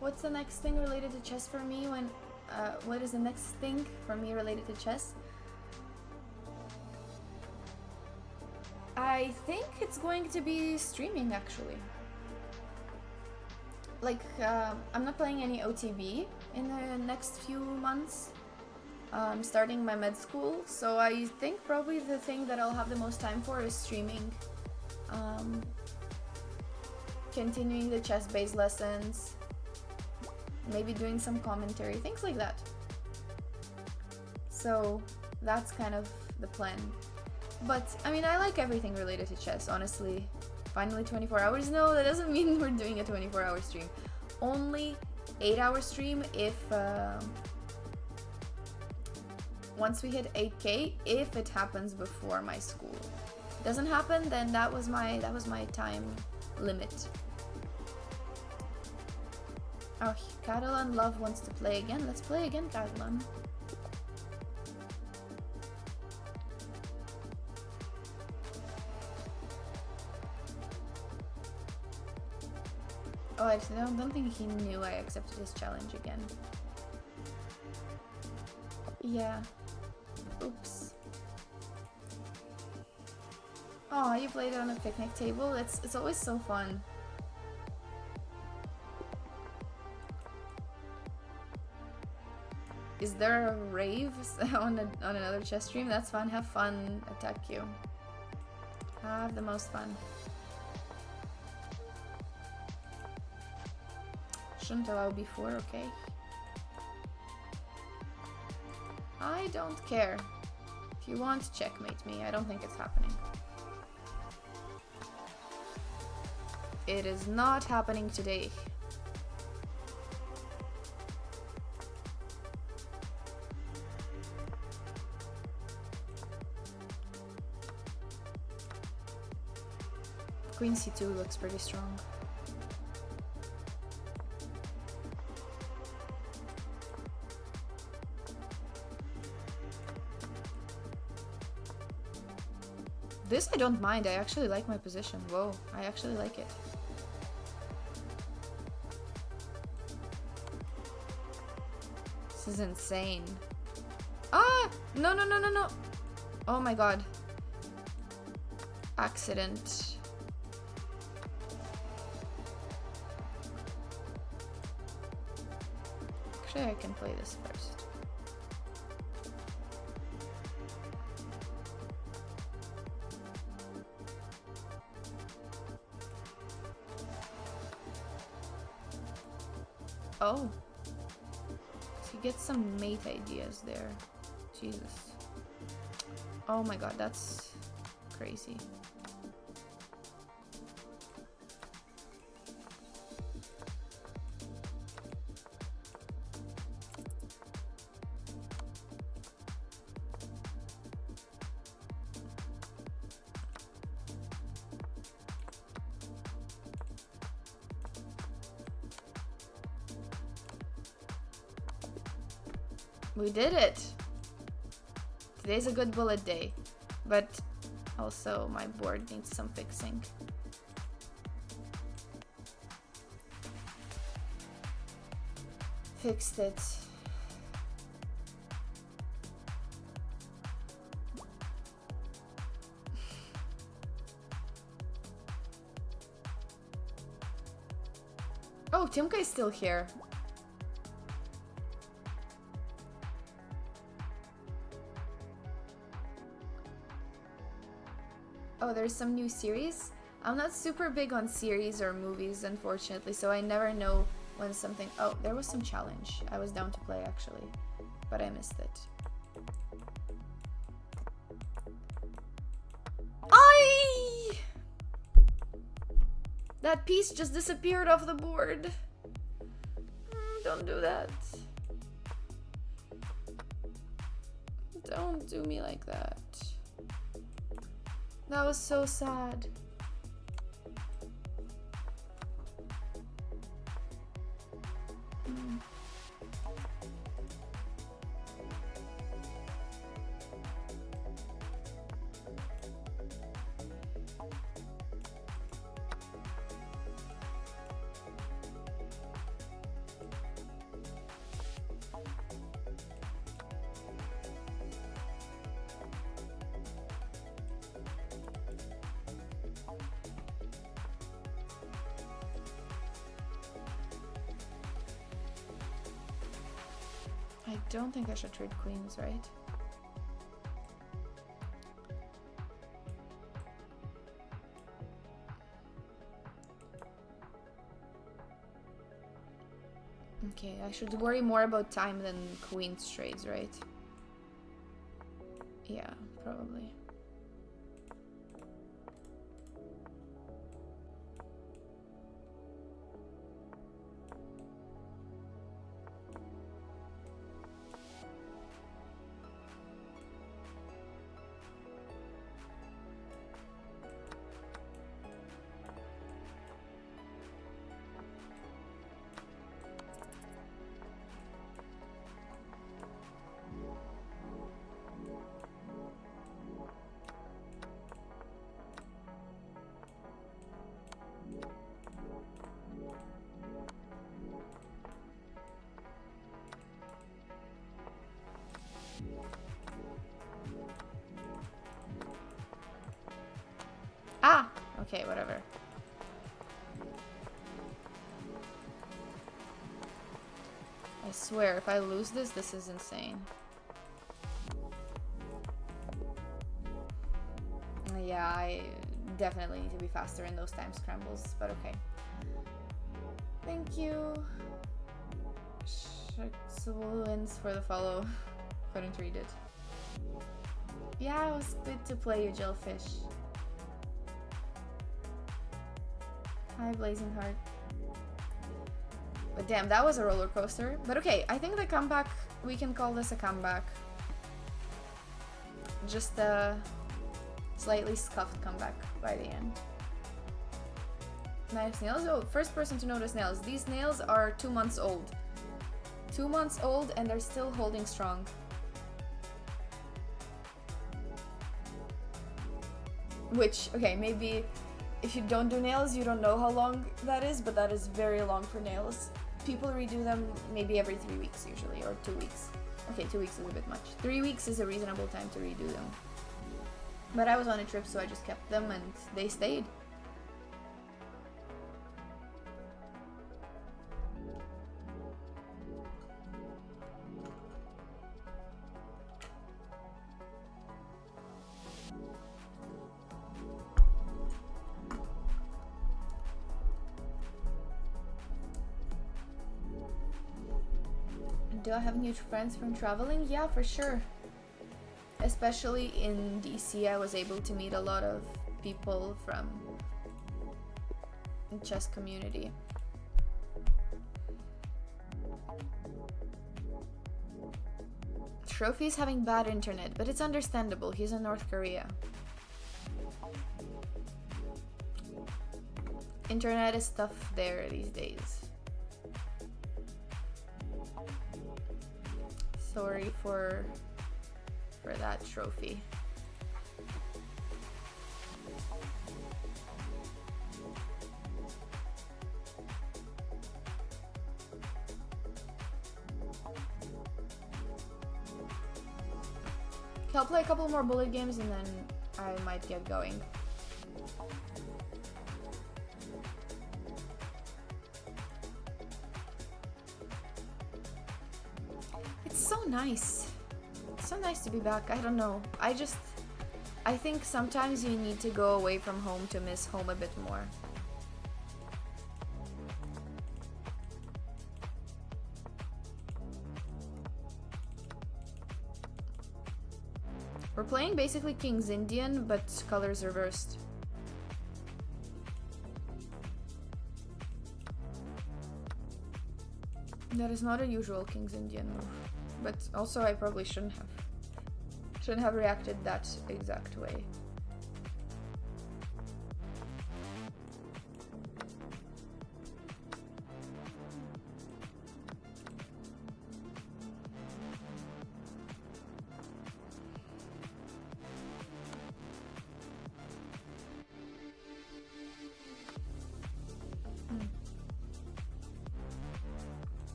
What's the next thing related to chess for me when... what is the next thing for me related to chess? I think it's going to be streaming, actually. Like, I'm not playing any OTB in the next few months. I'm starting my med school, so I think probably the thing that I'll have the most time for is streaming. Continuing the chess-based lessons, maybe doing some commentary, things like that. So that's kind of the plan. But, I mean, I like everything related to chess, honestly. Finally 24 hours? No, that doesn't mean we're doing a 24-hour stream. Only 8-hour stream if... once we hit 8K, if it happens before my school. Doesn't happen, then that was my time limit. Oh, Catalan Love wants to play again. Let's play again, Catalan. Oh, I don't think he knew I accepted his challenge again. Yeah. Oops. Oh, you played it on a picnic table? It's always so fun. Is there a rave on another chess stream? That's fun. Have fun. Attack you. Have the most fun. Shouldn't allow before, okay? I don't care. If you want, checkmate me. I don't think it's happening. It is not happening today. Queen c2 looks pretty strong. This I don't mind. I actually like my position. Whoa, I actually like it. This is insane. Ah! No, no, no, no, no. Oh my god. Accident. Actually, I can play this first. Oh. So you get some mate ideas there. Jesus. Oh my god, that's crazy. We did it. Today's a good bullet day, but also my board needs some fixing. Fixed it. Oh, Timka is still here. Oh, there's some new series. I'm not super big on series or movies, unfortunately, so I never know when something... Oh, there was some challenge. I was down to play, actually, but I missed it. That piece just disappeared off the board. Don't do that. Don't do me like that. That was so sad. I don't think I should trade queens, right? Okay, I should worry more about time than queens trades, right? Yeah, probably. Ah! Okay, whatever. I swear, if I lose this, this is insane. Yeah, I definitely need to be faster in those time scrambles, but okay. Thank you. Wins for the follow. Couldn't read it. Yeah, it was good to play you, Jellyfish. Hi, Blazing Heart. But damn, that was a roller coaster. But okay, I think the comeback, we can call this a comeback. Just a slightly scuffed comeback by the end. Nice nails. Oh, first person to notice nails. These nails are 2 months old. 2 months old and they're still holding strong. Which, okay, maybe if you don't do nails, you don't know how long that is, but that is very long for nails. People redo them maybe every 3 weeks usually, or 2 weeks. Okay, 2 weeks is a bit much. 3 weeks is a reasonable time to redo them. But I was on a trip, so I just kept them and they stayed. Do I have new friends from traveling? Yeah, for sure. Especially in DC, I was able to meet a lot of people from the chess community. Trophy's having bad internet, but it's understandable. He's in North Korea. Internet is tough there these days. Sorry for that trophy. I'll play a couple more bullet games and then I might get going. It's so nice. It's so nice to be back. I don't know. I think sometimes you need to go away from home to miss home a bit more. We're playing basically King's Indian, but colors reversed. That is not a usual King's Indian move, but also I probably shouldn't have reacted that exact way.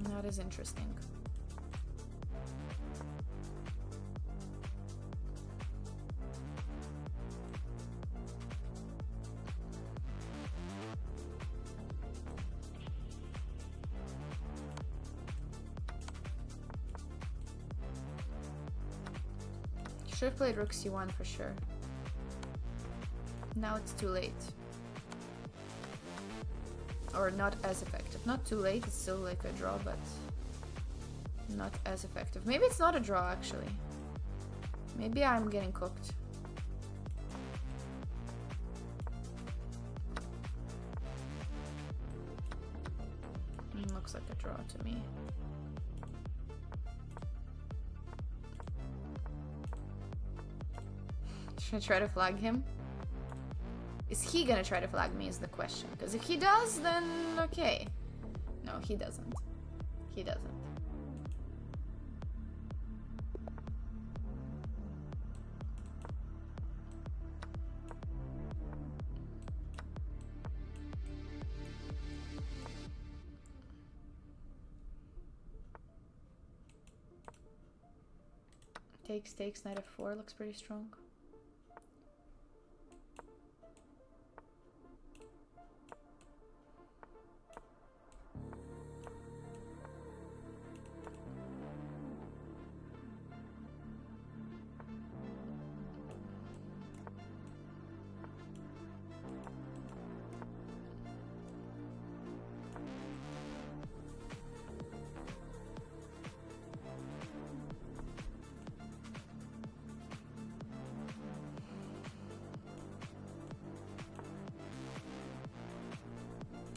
That is interesting. Should have played Rook C1 for sure. Now it's too late. Or not as effective. Not too late, it's still like a draw, but not as effective. Maybe it's not a draw actually. Maybe I'm getting cooked. Looks like a draw to me. Should I try to flag him? Is he gonna try to flag me is the question. Because if he does, then okay. No, he doesn't. He doesn't. Takes, knight f4 looks pretty strong.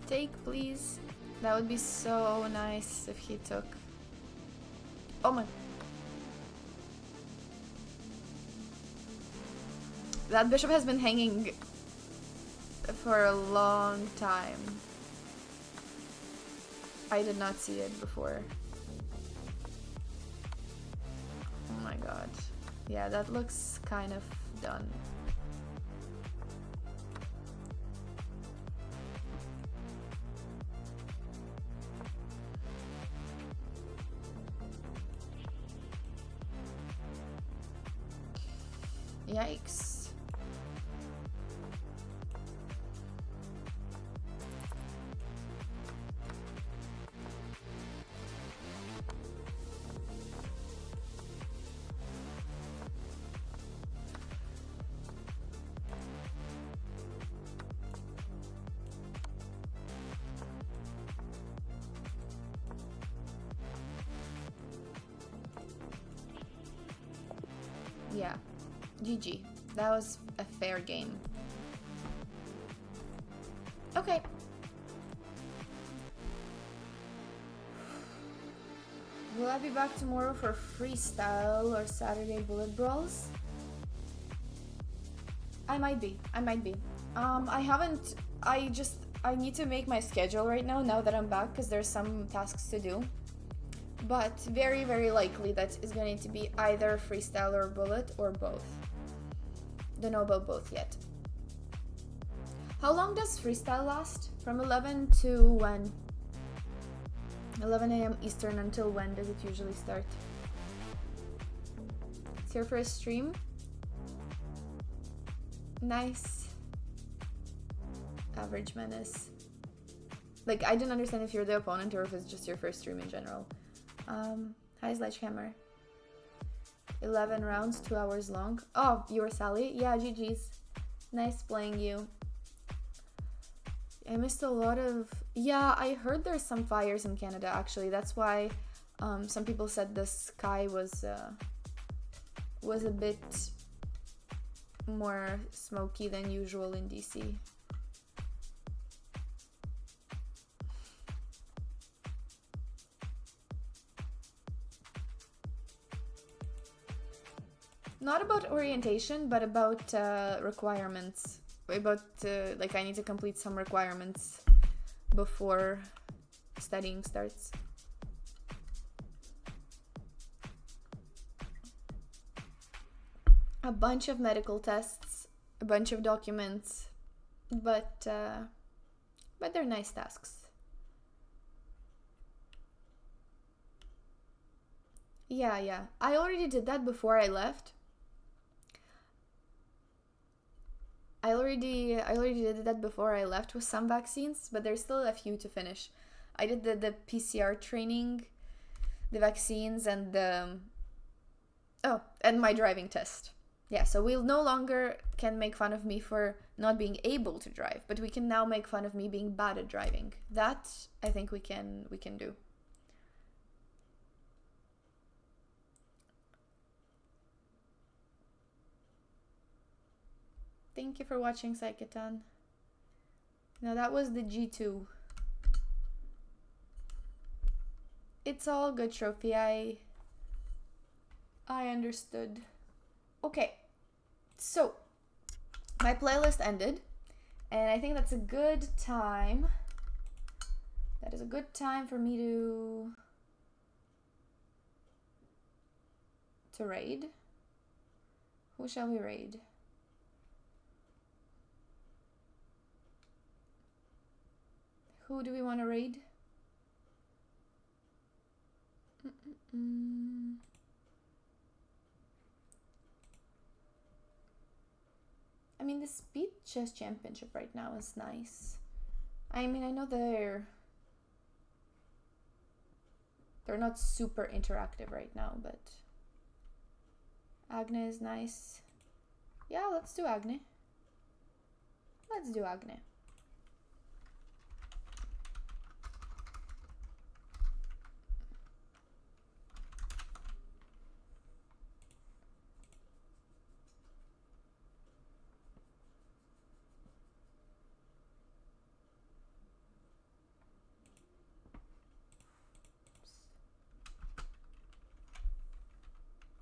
Take, please. That would be so nice if he took. Oh my. That bishop has been hanging for a long time. I did not see it before. Oh my god. Yeah, that looks kind of done. Yikes. Yeah. GG. That was a fair game. Okay. Will I be back tomorrow for freestyle or Saturday bullet brawls? I might be. I need to make my schedule right now that I'm back because there's some tasks to do. but very, very likely that is going to be either freestyle or bullet or both. Don't know about both yet. How long does freestyle last? From 11 to when? 11 a.m. Eastern until when does it usually start? It's your first stream? Nice. Average menace. Like, I didn't understand if you're the opponent or if it's just your first stream in general. Hi, Sledgehammer. 11 rounds, 2 hours long. Oh, you were Sally? Yeah, GG's. Nice playing you. I missed a lot of... Yeah, I heard there's some fires in Canada, actually. That's why some people said the sky was a bit more smoky than usual in DC. Not about orientation, but about requirements. About, like, I need to complete some requirements before studying starts. A bunch of medical tests, a bunch of documents, but they're nice tasks. Yeah. I already did that before I left. I already did that before I left with some vaccines, but there's still a few to finish. I did the PCR training, the vaccines, and and my driving test. Yeah, so we'll no longer can make fun of me for not being able to drive, but we can now make fun of me being bad at driving. That I think we can do. Thank you for watching, Psychoton. Now that was the G2. It's all good, Trophy. I understood. Okay, so my playlist ended, and I think that's a good time. That is a good time for me to raid. Who shall we raid? Who do we want to raid? I mean, the Speed Chess Championship right now is nice. I mean, I know they're not super interactive right now, but Agne is nice. Yeah, let's do Agne. Let's do Agne.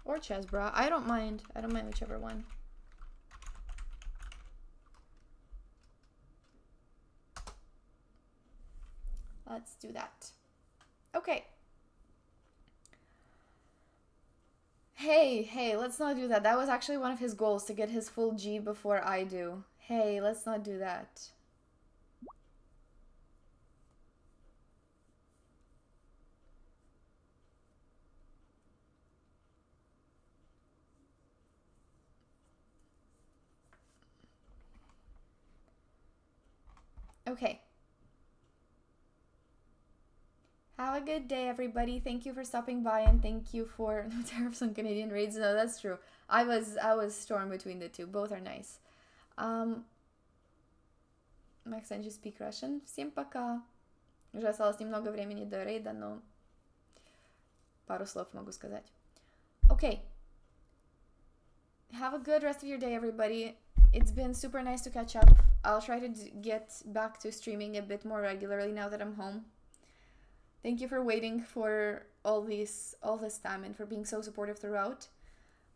Or Chesbra. I don't mind. I don't mind whichever one. Let's do that. Okay. Hey, let's not do that. That was actually one of his goals, to get his full G before I do. Hey, let's not do that. Okay. Have a good day, everybody. Thank you for stopping by, and thank you for no tariffs on Canadian raids. No, that's true. I was torn between the two. Both are nice. Max Angie speak Russian. Всем пока. Уже осталось немного времени до рейда, но пару слов могу сказать. Okay. Have a good rest of your day, everybody. It's been super nice to catch up. I'll try to get back to streaming a bit more regularly now that I'm home. Thank you for waiting for all this time and for being so supportive throughout.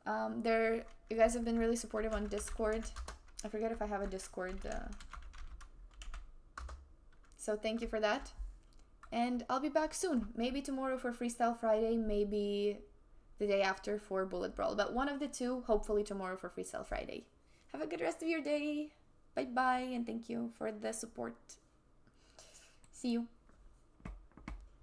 You guys have been really supportive on Discord. I forget if I have a Discord. So thank you for that. And I'll be back soon. Maybe tomorrow for Freestyle Friday, maybe the day after for Bullet Brawl. But one of the two, hopefully tomorrow for Freestyle Friday. Have a good rest of your day. Bye bye, and thank you for the support. See you.